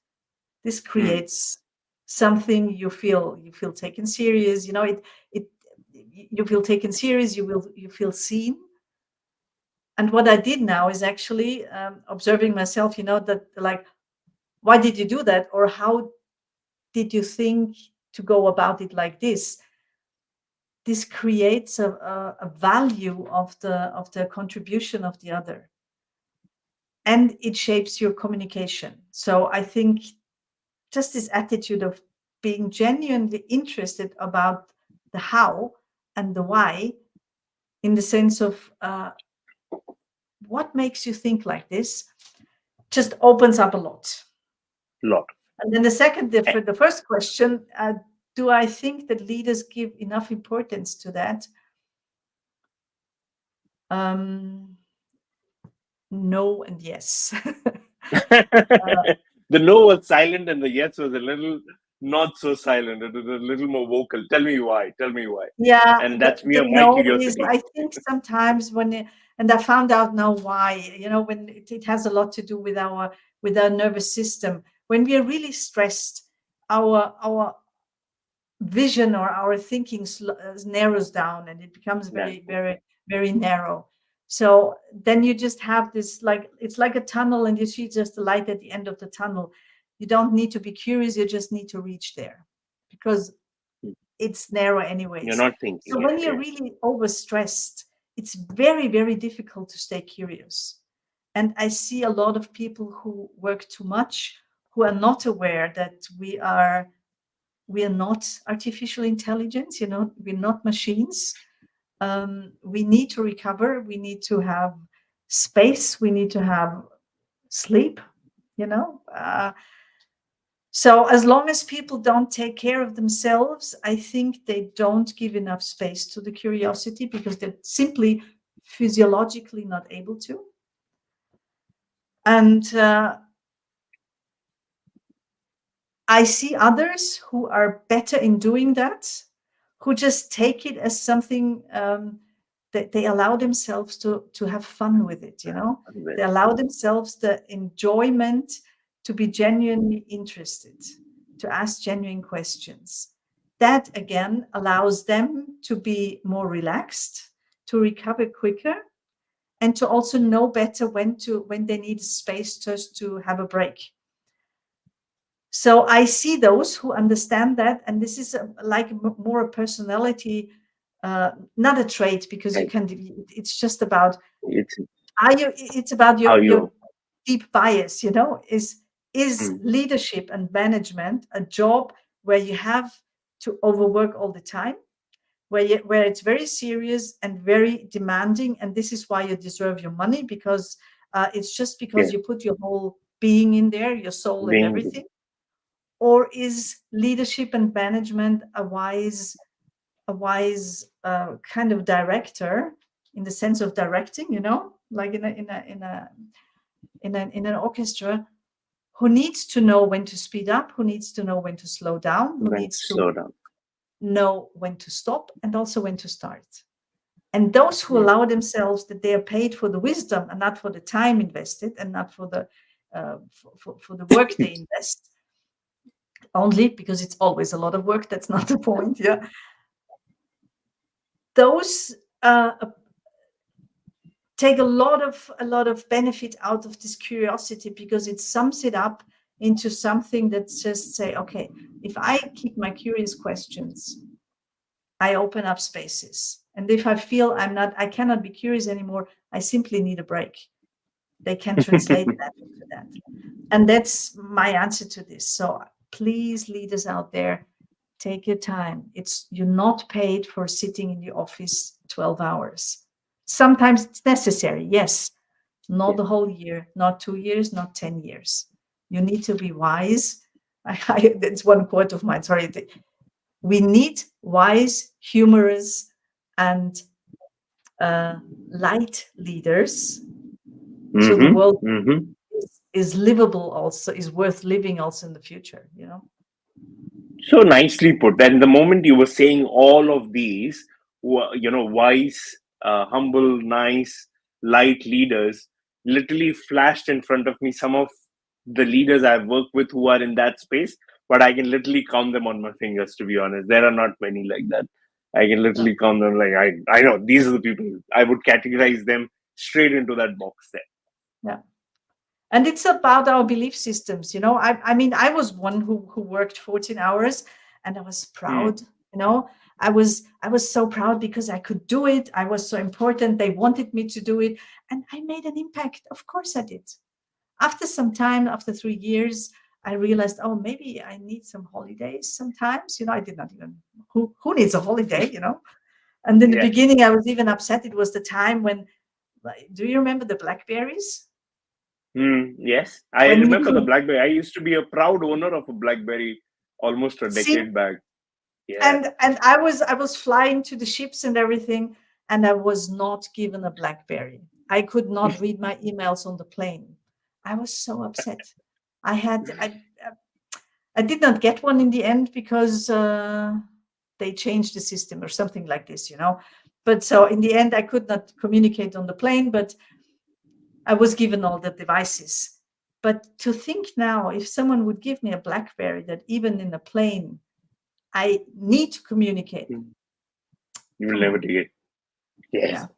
This mm. creates something. You feel taken serious. It you feel taken serious. You feel seen. And what I did now is actually observing myself. That, like, why did you do that, or how did you think to go about it like this? This creates a value of the contribution of the other, and it shapes your communication. So I think just this attitude of being genuinely interested about the how and the why, in the sense of what makes you think like this, just opens up a lot. Lot. And then for the first question, do I think that leaders give enough importance to that? Um, no and yes. The no was silent and the yes was a little not so silent. It was a little more vocal. Tell me why. Tell me why. Yeah, And the, that's the my no is, curiosity. I think sometimes and I found out now why, when it has a lot to do with our nervous system. When we are really stressed, our vision or our thinking narrows down, and it becomes Yeah. very, very, very narrow. So then you just have this, like, it's like a tunnel, and you see just the light at the end of the tunnel. You don't need to be curious, you just need to reach there, because it's narrow You're anyways. not thinking. So Yeah. when you're Yeah. really overstressed, it's very, very difficult to stay curious. And I see a lot of people who work too much, who are not aware that we are not artificial intelligence, we're not machines. We need to recover. We need to have space. We need to have sleep, you know. So as long as people don't take care of themselves, I think they don't give enough space to the curiosity because they're simply physiologically not able to. And I see others who are better in doing that, who just take it as something that they allow themselves to have fun with it, They allow themselves the enjoyment to be genuinely interested, to ask genuine questions. That again allows them to be more relaxed, to recover quicker, and to also know better when they need space just to have a break. So I see those who understand that, and this is more a personality, not a trait, because you Right. can. It's just about It's It's about how your you. deep bias. Is Mm, leadership and management a job where you have to overwork all the time, where it's very serious and very demanding, and this is why you deserve your money, because it's just because yes, you put your whole being in there, your soul and being everything. Or is leadership and management a wise kind of director, in the sense of directing, like in an orchestra, who needs to know when to speed up, who needs to know when to slow down, who when to needs to slow down. know when to stop and also when to start. And those who Yes. allow themselves that they are paid for the wisdom and not for the time invested, and not for the for the work they invest, only because it's always a lot of work. That's not the point. Yeah. Those take a lot of benefit out of this curiosity, because it sums it up into something that's just say, okay, if I keep my curious questions, I open up spaces. And if I feel I cannot be curious anymore, I simply need a break. They can translate that into that. And that's my answer to this. So please, leaders out there, take your time. You're not paid for sitting in the office 12 hours. Sometimes it's necessary, yes. Not Yes. the whole year, not 2 years, not 10 years. You need to be wise. That's one quote of mine. Sorry. We need wise, humorous, and light leaders, so the Mm-hmm. world Mm-hmm. is livable, also is worth living also in the future. So nicely put. And the moment you were saying all of these, wise, humble, nice, light leaders, literally flashed in front of me some of the leaders I've worked with who are in that space, but I can literally count them on my fingers, to be honest. There are not many like that. I can Yeah, literally count them like I know these are the people. I would categorize them straight into that box there. yeah. And it's about our belief systems. I mean, I was one who worked 14 hours, and I was Hmm. proud. I was so proud because I could do it. I was so important. They wanted me to do it, and I made an impact. Of course I did. After some time, after 3 years, I realized, oh, maybe I need some holidays sometimes. I did not even, who needs a holiday, And in the Yes. beginning, I was even upset. It was the time when, like, do you remember the Blackberries? Yes, I When you remember the could BlackBerry. I used to be a proud owner of a BlackBerry almost a see, decade back. Yeah. and I was flying to the ships and everything, and I was not given a Blackberry. I could not read my emails on the plane. I was so upset. I had I did not get one in the end because they changed the system or something like this. But so in the end, I could not communicate on the plane, but I was given all the devices. But to think now, if someone would give me a BlackBerry, that even in a plane, I need to communicate. Mm. You will Come never on. take it. Yes.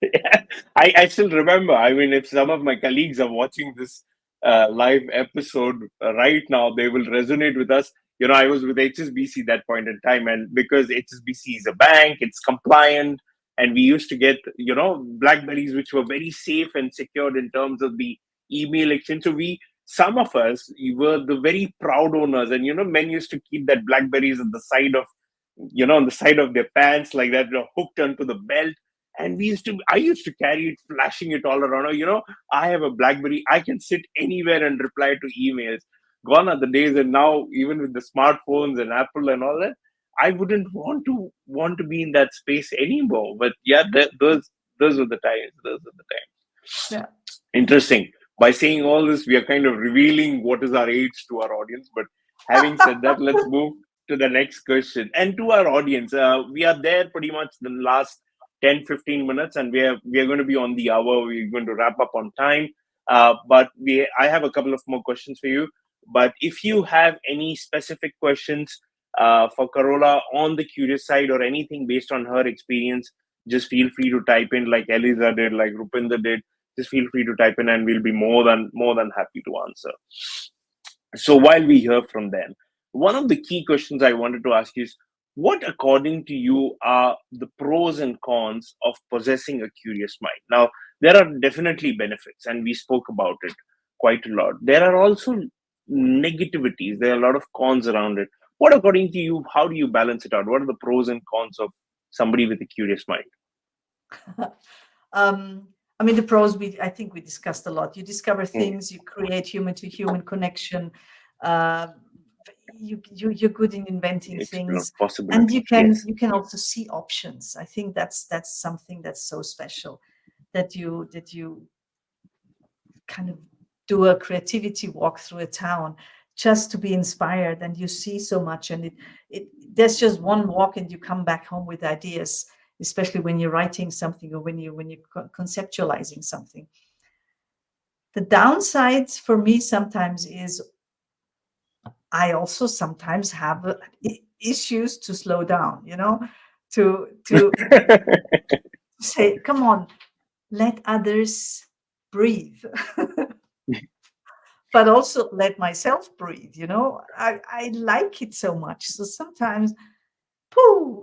Yeah. I still remember. I mean, if some of my colleagues are watching this live episode right now, they will resonate with us. I was with HSBC that point in time, and because HSBC is a bank, it's compliant, and we used to get Blackberries, which were very safe and secured in terms of the email exchange. So we some of us were the very proud owners, and men used to keep that blackberries at the side of, on the side of their pants like that, hooked onto the belt. And I used to carry it, flashing it all around. I have a BlackBerry. I can sit anywhere and reply to emails. Gone are the days, and now even with the smartphones and Apple and all that, I wouldn't want to be in that space anymore. But yeah, those were the times. Those were the times. Yeah. Interesting. By saying all this, we are kind of revealing what is our age to our audience. But having said that, let's move to the next question. And to our audience, we are there pretty much the last 10-15 minutes, and we are going to be on the hour. We're going to wrap up on time. But I have a couple of more questions for you. But if you have any specific questions for Karola on the curious side, or anything based on her experience, just feel free to type in, like Eliza did, like Rupinder did. Just feel free to type in, and we'll be more than happy to answer. So while we hear from them, one of the key questions I wanted to ask is, what, according to you, are the pros and cons of possessing a curious mind? Now, there are definitely benefits, and we spoke about it quite a lot. There are also negativities. There are a lot of cons around it. What, according to you, how do you balance it out? What are the pros and cons of somebody with a curious mind? I mean, the pros, I think we discussed a lot. You discover things, you create human to human connection. You're good in inventing things, and you can also see options. I think that's something that's so special, that you kind of do a creativity walk through a town just to be inspired, and you see so much, and there's just one walk and you come back home with ideas, especially when you're writing something, or when you're conceptualizing something. The downside for me sometimes is I also sometimes have issues to slow down, to say, come on, let others breathe. But also let myself breathe, I like it so much. So sometimes,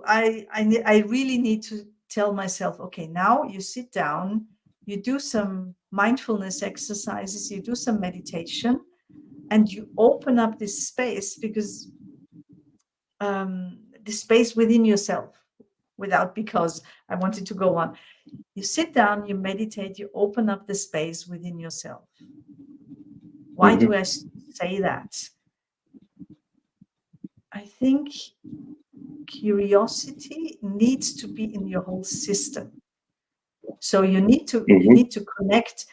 I really need to tell myself, okay, now you sit down, you do some mindfulness exercises, you do some meditation, and you open up this space, because the space within yourself, because I wanted to go on. You sit down, you meditate, you open up the space within yourself. Why do I say that? I think curiosity needs to be in your whole system. So you need to connect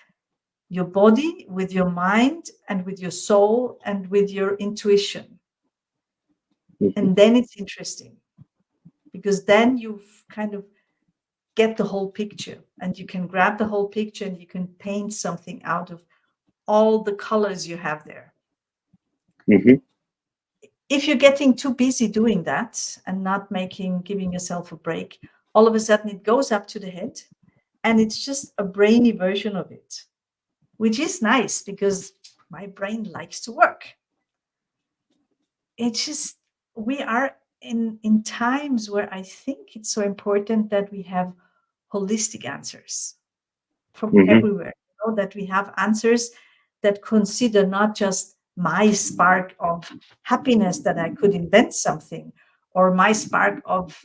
your body with your mind, and with your soul, and with your intuition. And then it's interesting, because then you kind of get the whole picture, and you can grab the whole picture, and you can paint something out of all the colors you have there. If you're getting too busy doing that and not giving yourself a break, all of a sudden it goes up to the head, and it's just a brainy version of it, which is nice, because my brain likes to work. It's just, we are in times where I think it's so important that we have holistic answers from everywhere, that we have answers that consider not just my spark of happiness, that I could invent something, or my spark of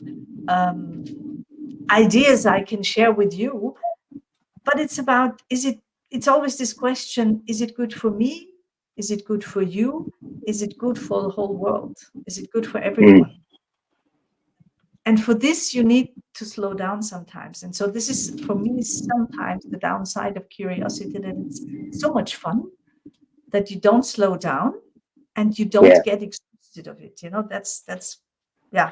ideas I can share with you, but it's about, it's always this question, is it good for me? Is it good for you? Is it good for the whole world? Is it good for everyone? And for this, you need to slow down sometimes. And so this is, for me, sometimes the downside of curiosity, that it's so much fun that you don't slow down, and you don't get exhausted of it. That's yeah.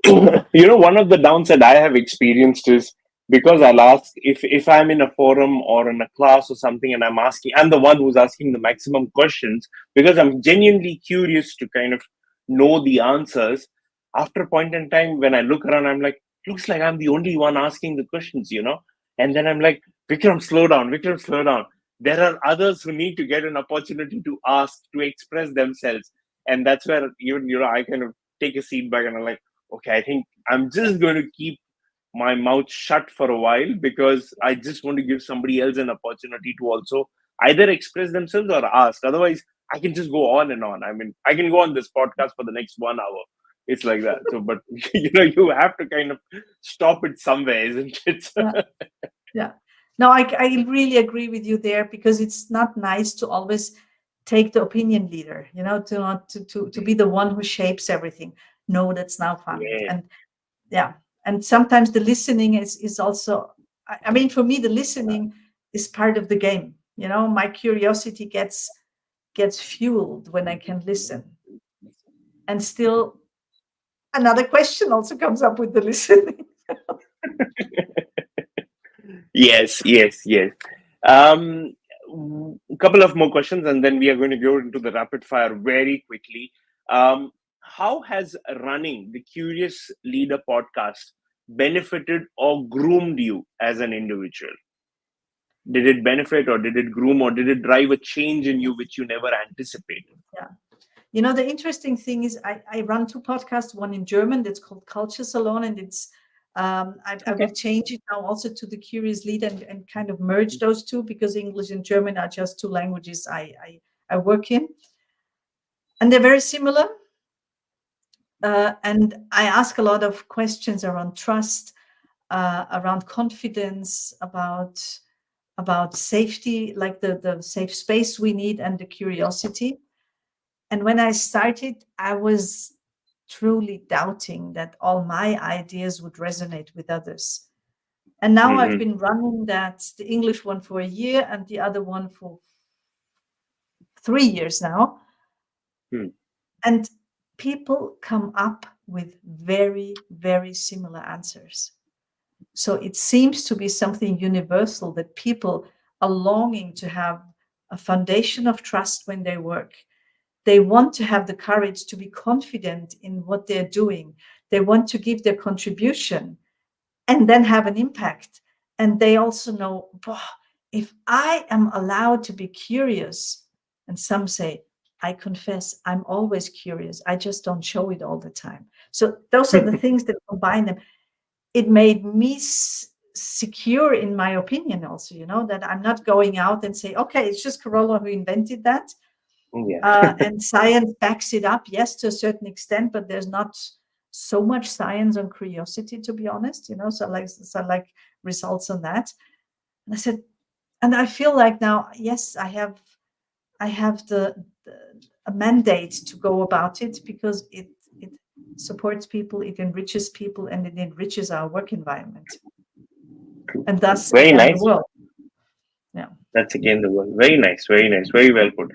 One of the downside I have experienced is, because I'll ask, if I'm in a forum or in a class or something, and I'm the one who's asking the maximum questions, because I'm genuinely curious to kind of know the answers. After a point in time, when I look around, I'm like, looks like I'm the only one asking the questions, and then I'm like, Vikram, slow down, Vikram, slow down. There are others who need to get an opportunity to ask, to express themselves. And that's where even, I kind of take a seat back, and I'm like, okay, I think I'm just going to keep my mouth shut for a while, because I just want to give somebody else an opportunity to also either express themselves or ask. Otherwise, I can just go on and on. I mean, I can go on this podcast for the next 1 hour. It's like that. So, but you have to kind of stop it somewhere, isn't it? Yeah. Yeah. No, I really agree with you there, because it's not nice to always take the opinion leader, to not to be the one who shapes everything. No, that's now fun. Yeah. And yeah. And sometimes the listening is also, I mean, for me, the listening is part of the game. My curiosity gets fueled when I can listen. And still another question also comes up with the listening. Yes, yes, yes. Um, a couple of more questions, and then we are going to go into the rapid fire very quickly. How has running the Curious Leader podcast benefited or groomed you as an individual? Did it benefit, or did it groom, or did it drive a change in you which you never anticipated? Yeah. The interesting thing is I run two podcasts, one in German that's called Culture Salon, and it's I Okay. will change it now also to the Curious Lead, and kind of merge those two, because English and German are just two languages I work in, and they're very similar. And I ask a lot of questions around trust, around confidence, about safety, like the safe space we need, and the curiosity. And when I started, I was truly doubting that all my ideas would resonate with others. And now I've Hmm. been running the English one for a year, and the other one for 3 years now. Hmm. And people come up with very, very similar answers. So it seems to be something universal, that people are longing to have a foundation of trust when they work. They want to have the courage to be confident in what they're doing. They want to give their contribution and then have an impact. And they also know, if I am allowed to be curious, and some say, I confess, I'm always curious. I just don't show it all the time. So those are the things that combine them. It made me secure in my opinion also, that I'm not going out and say, okay, it's just Karola who invented that. Yeah. And science backs it up, yes, to a certain extent, but there's not so much science on curiosity, to be honest, so like results on that. And I said, and I feel like now, yes, I have a mandate to go about it, because it supports people, it enriches people, and it enriches our work environment, and thus Very again the nice. world. Yeah. That's again the one. Very nice. Very nice. Very well put.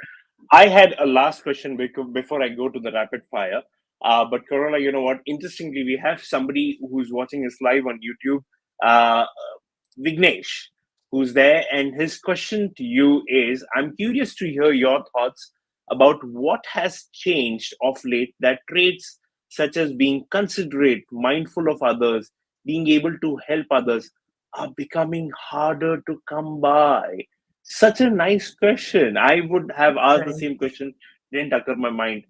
I had a last question before I go to the rapid fire. But Corolla, you know what? Interestingly, we have somebody who's watching us live on YouTube, uh, Vignesh, who's there. And his question to you is, I'm curious to hear your thoughts about what has changed of late, that traits such as being considerate, mindful of others, being able to help others are becoming harder to come by. Such a nice question. I would have asked the Right. same question, didn't occur my mind.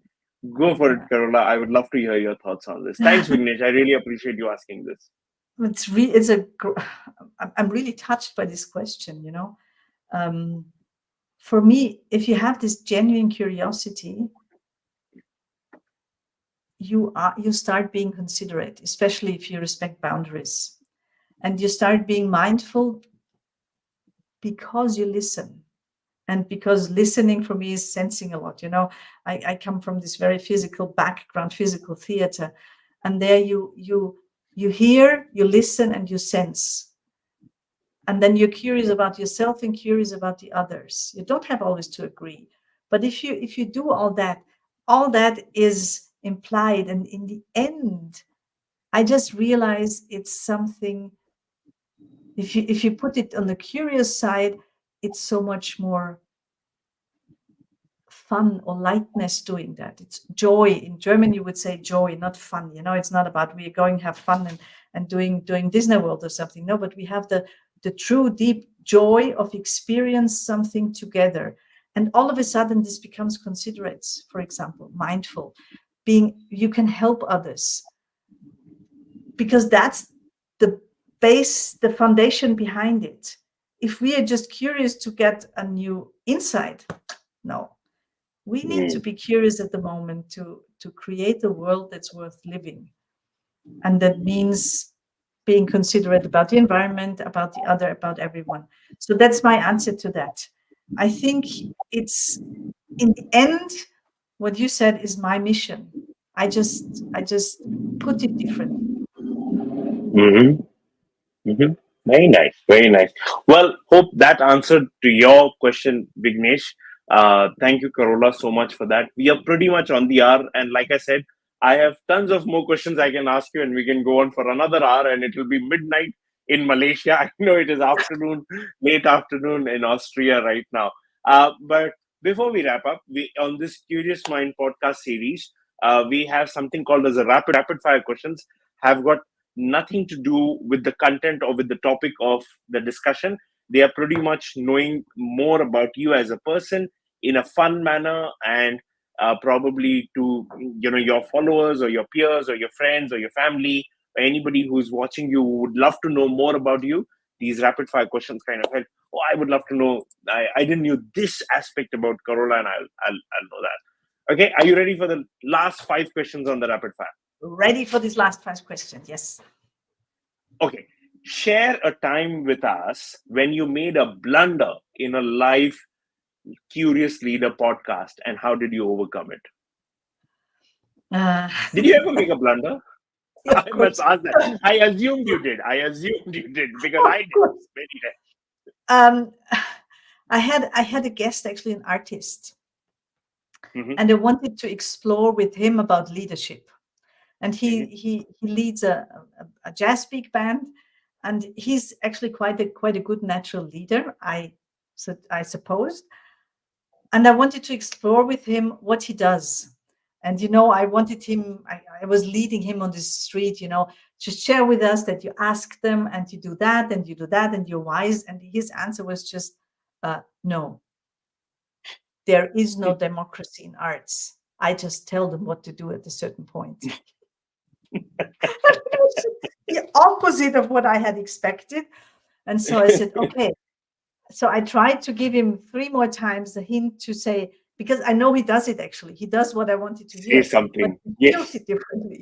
Go for it, Carola. I would love to hear your thoughts on this. Thanks, Yeah. Vignesh. I really appreciate you asking this. I'm really touched by this question. um, for me, if you have this genuine curiosity, you start being considerate, especially if you respect boundaries, and you start being mindful because you listen. And because listening for me is sensing a lot. I come from this very physical background, physical theater, and there you hear, you listen, and you sense. And then you're curious about yourself and curious about the others. You don't have always to agree, but if you do all that is implied, and in the end, I just realize it's something. If you put it on the curious side, it's so much more fun or lightness doing that. It's joy. In German, you would say joy, not fun. It's not about we're going to have fun and doing Disney World or something. No, but we have the true deep joy of experience something together. And all of a sudden, this becomes considerate, for example, mindful, being you can help others, because that's the base, the foundation behind it. If we are just curious to get a new inside, no. We need to Mm. be curious at the moment to create a world that's worth living. And that means being considerate about the environment, about the other, about everyone. So that's my answer to that. I think it's in the end, what you said is my mission. I just put it different. Hmm. Hmm. Very nice, very nice. Well, hope that answered to your question, Vignesh. Thank you, Karola, so much for that. We are pretty much on the hour, and like I said, I have tons of more questions I can ask you, and we can go on for another hour, and it will be midnight in Malaysia. I know it is afternoon, late afternoon in Austria right now. But before we wrap up, we on this Curious Mind podcast series, we have something called as a rapid fire questions. Have got nothing to do with the content or with the topic of the discussion. They are pretty much knowing more about you as a person in a fun manner, and probably to your followers or your peers or your friends or your family or anybody who's watching you who would love to know more about you. These rapid fire questions kind of help. Oh, I would love to know. I didn't know this aspect about Karola, and I'll know that. Okay, are you ready for the last five questions on the rapid fire? Ready for this last first question? Yes. Okay. Share a time with us when you made a blunder in a live Curious Leader podcast, and how did you overcome it? Uh, Did you ever make a blunder? of I must course. ask that. I assumed you did. I assumed you did because Of I did. course. Very Um, I had a guest, actually an artist, rare. and I wanted to explore with him about leadership. And he Hmm. he leads a jazz big band, and he's actually quite a good natural leader. I suppose, and I wanted to explore with him what he does. And I wanted him. I was leading him on this street. Just share with us that you ask them, and you do that, and you do that, and you're wise. And his answer was just, no. There is no democracy in arts. I just tell them what to do at a certain point. It was the opposite of what I had expected. And so I said, okay. So I tried to give him three more times a hint to say, because I know he does it actually. He does what I wanted to Say hear, but something. he feels Yes. it differently.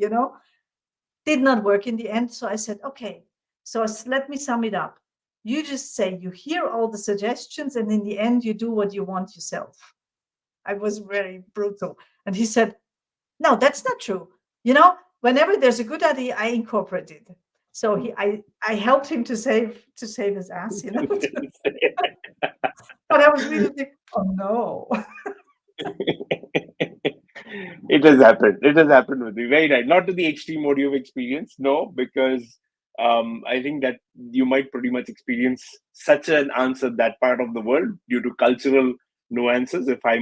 Did not work in the end. So I said, okay. So let me sum it up. You just say you hear all the suggestions, and in the end, you do what you want yourself. I was very brutal. And he said, no, that's not true. Whenever there's a good idea, I incorporate it. So I helped him to save his ass. But I was really like, oh no. It has happened. It has happened with me. Very nice. Not to the extreme what you've experienced, no, because I think that you might pretty much experience such an answer that part of the world due to cultural nuances. If I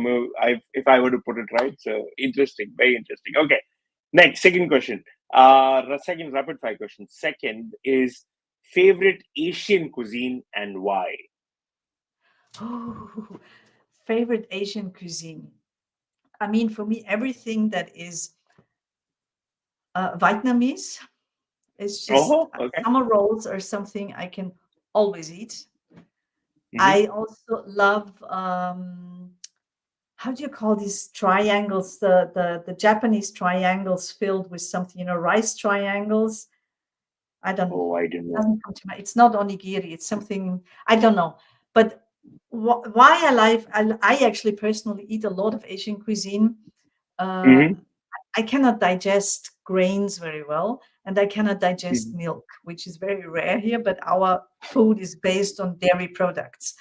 were to put it right, so interesting, very interesting. Okay, next second question. Second rapid fire question. Second is favorite Asian cuisine and why. Oh, favorite Asian cuisine. I mean, for me, everything that is Vietnamese is just Oh, okay. summer rolls are something I can always eat. Hmm. I also love how do you call these triangles? The Japanese triangles filled with something, rice triangles. I don't. Oh, I don't It know. doesn't come to mind. It's not onigiri. It's something I don't know. But why I actually personally eat a lot of Asian cuisine. Uh, Hmm. I cannot digest grains very well, and I cannot digest milk, which is very rare here. But our food is based on dairy products.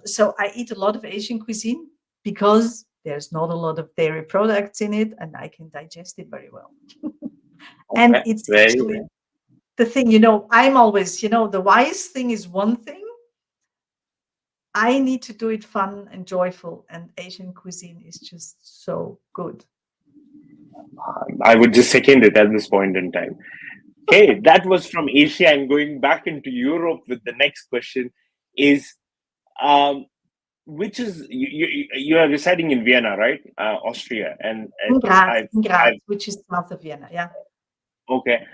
So I eat a lot of Asian cuisine because there's not a lot of dairy products in it, and I can digest it very well. And Okay, it's very actually well. the thing, I'm always, the wise thing is one thing. I need to do it fun and joyful, and Asian cuisine is just so good. I would just second it at this point in time. Okay, that was from Asia, and going back into Europe with the next question is, um, which is you are residing in Vienna, right? Austria, and In Graz, I've in Graz, I've which is south of Vienna. Yeah. okay.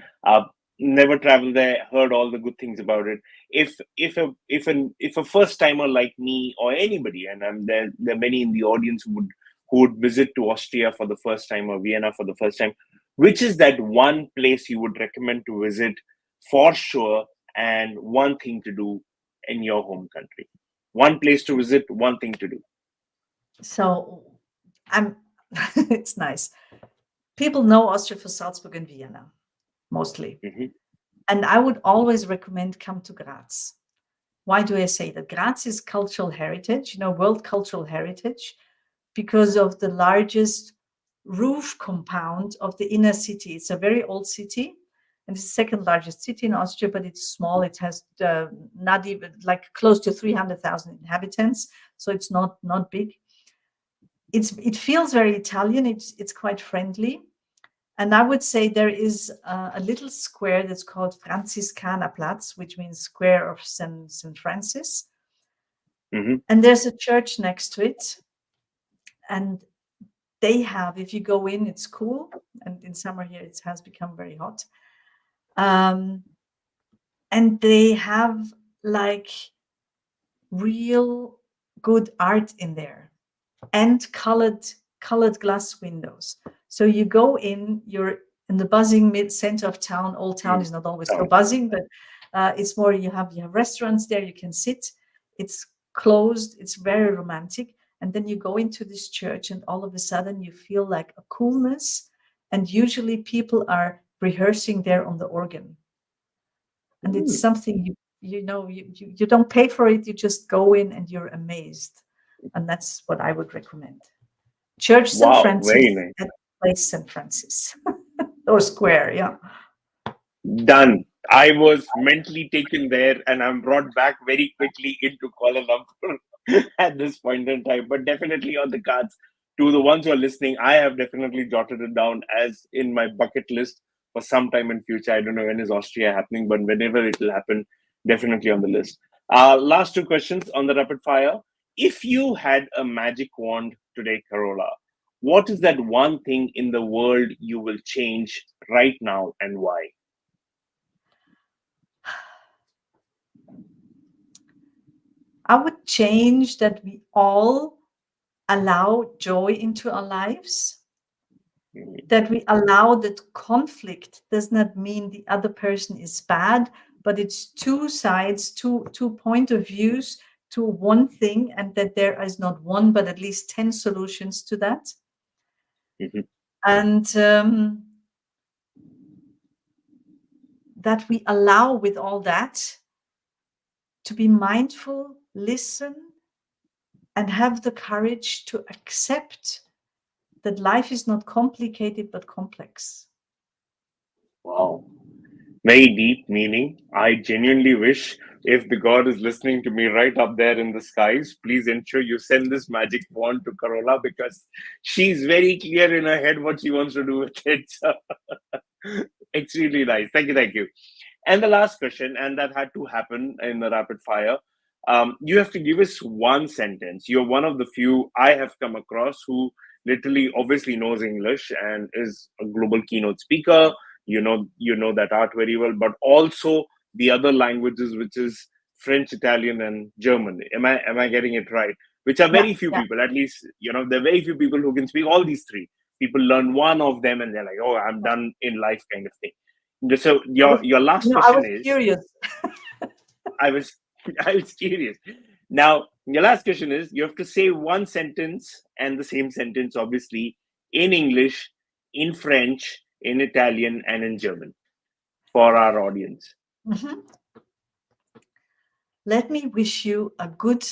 never traveled there, heard all the good things about it. If a first timer like me or anybody, and there are many in the audience who would visit to Austria for the first time or Vienna for the first time, which is that one place you would recommend to visit for sure, and one thing to do in your home country? One place to visit, one thing to do. So I'm it's nice. People know Austria for Salzburg and Vienna, mostly. Hmm. And I would always recommend come to Graz. Why do I say that? Graz is cultural heritage, world cultural heritage, because of the largest roof compound of the inner city. It's a very old city, and it's the second largest city in Austria, but it's small. It has not even like close to 300,000 inhabitants, so it's not big. It feels very Italian. It's quite friendly. And I would say there is a little square that's called Franziskanerplatz, which means Square of St. Francis. Hmm. And there's a church next to it. And they have, if you go in, it's cool. And in summer here, it has become very hot. Um, and they have like real good art in there and colored glass windows. So you go in, you're in the buzzing mid center of town. Old town Mm. is not always so Sound. buzzing, but it's more you have restaurants there. You can sit. It's closed. It's very romantic. And then you go into this church, and all of a sudden you feel like a coolness. And usually people are rehearsing there on the organ, and it's Mm. something you don't pay for it. You just go in and you're amazed, and that's what I would recommend. Church St. Wow, Francis very nice. at Place St. Francis or Square. Yeah. Done. I was mentally taken there, and I'm brought back very quickly into Kuala Lumpur at this point in time. But definitely on the cards. To the ones who are listening, I have definitely jotted it down as in my bucket list for some time in future. I don't know when is Austria happening, but whenever it will happen, definitely on the list. Last two questions on the rapid fire. If you had a magic wand today, Carola, what is that one thing in the world you will change right now, and why? I would change that we all allow joy into our lives, that we allow that conflict does not mean the other person is bad, but it's two sides, two point of views to one thing, and that there is not one but at least 10 solutions to that. Mhm. And that we allow with all that to be mindful, listen, and have the courage to accept that life is not complicated but complex. Wow. Very deep meaning. I genuinely wish if the God is listening to me right up there in the skies, please ensure you send this magic wand to Carola, because she's very clear in her head what she wants to do with it. So, extremely nice. Thank you. Thank you. And the last question, and that had to happen in the rapid fire. You have to give us one sentence. You're one of the few I have come across who literally, obviously, knows English and is a global keynote speaker. You know that art very well, but also the other languages, which is French, Italian, and German. Am I getting it right? Which are Yeah, very few yeah. people. At least there are very few people who can speak all these three. People learn one of them, and they're like, "Oh, I'm done in life," kind of thing. So I your was, your last I question was is, curious. I was I was curious. Now your last question is, you have to say one sentence, and the same sentence obviously, in English, in French, in Italian, and in German for our audience. Mhm. Let me wish you a good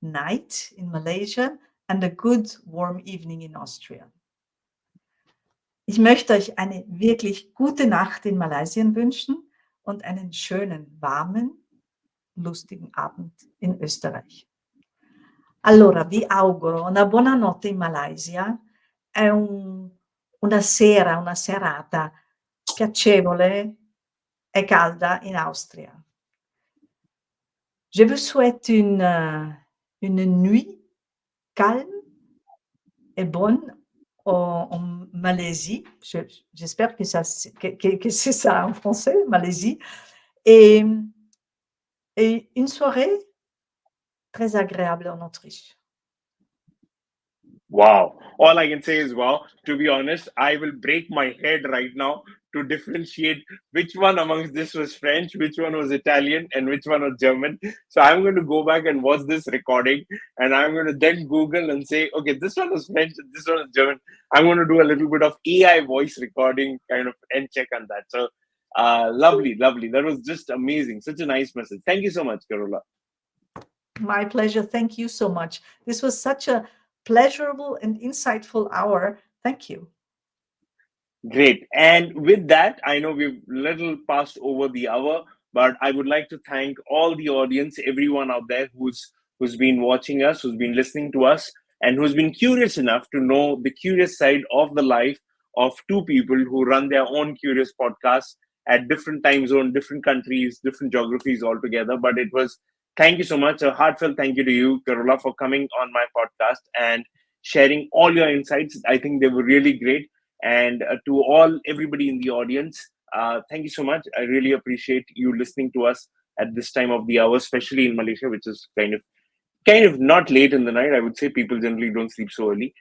night in Malaysia and a good warm evening in Austria. Ich möchte euch eine wirklich gute Nacht in Malaysia wünschen und einen schönen, warmen, lustigen Abend in Österreich. Allora, vi auguro una buona notte in Malaysia e una serata piacevole e calda in Austria. Je vous souhaite une nuit calme et bonne en Malaisie. J'espère que c'est ça en français, Malaisie. Et, et une soirée très agréable en Autriche. Wow. All I can say is wow. To be honest, I will break my head right now to differentiate which one amongst this was French, which one was Italian, and which one was German. So I'm going to go back and watch this recording, and I'm going to then Google and say, okay, this one was French, this one was German. I'm going to do a little bit of AI voice recording kind of and check on that. So lovely, lovely. That was just amazing. Such a nice message. Thank you so much, Karola. My pleasure. Thank you so much. This was such a pleasurable and insightful hour. Thank you. Great. And with that, I know we've little passed over the hour, but I would like to thank all the audience, everyone out there who's been watching us, who's been listening to us, and who's been curious enough to know the curious side of the life of two people who run their own curious podcasts at different time zone, different countries, different geographies altogether. But it was thank you so much. A heartfelt thank you to you, Karola, for coming on my podcast and sharing all your insights. I think they were really great, and to all everybody in the audience, thank you so much. I really appreciate you listening to us at this time of the hour, especially in Malaysia, which is kind of not late in the night. I would say people generally don't sleep so early.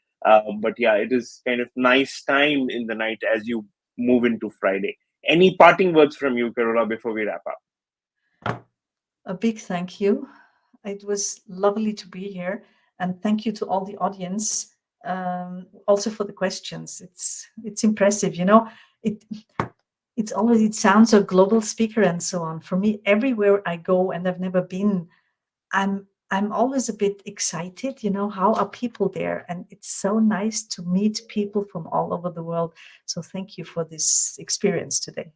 But yeah, it is kind of nice time in the night as you move into Friday. Any parting words from you, Karola, before we wrap up? A big thank you. It was lovely to be here, and thank you to all the audience, also for the questions. It's impressive, you know. It it sounds a global speaker and so on. For me, everywhere I go, and I've never been, I'm always a bit excited. You know, how are people there? And it's so nice to meet people from all over the world. So thank you for this experience today.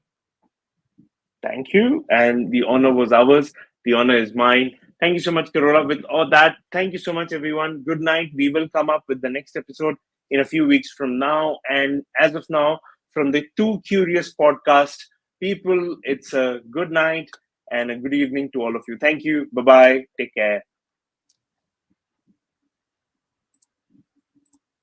Thank you. And the honor was ours. The honor is mine. Thank you so much, Karola. With all that, thank you so much, everyone. Good night. We will come up with the next episode in a few weeks from now. And as of now, from the Two Curious podcast, people, it's a good night and a good evening to all of you. Thank you. Bye bye. Take care.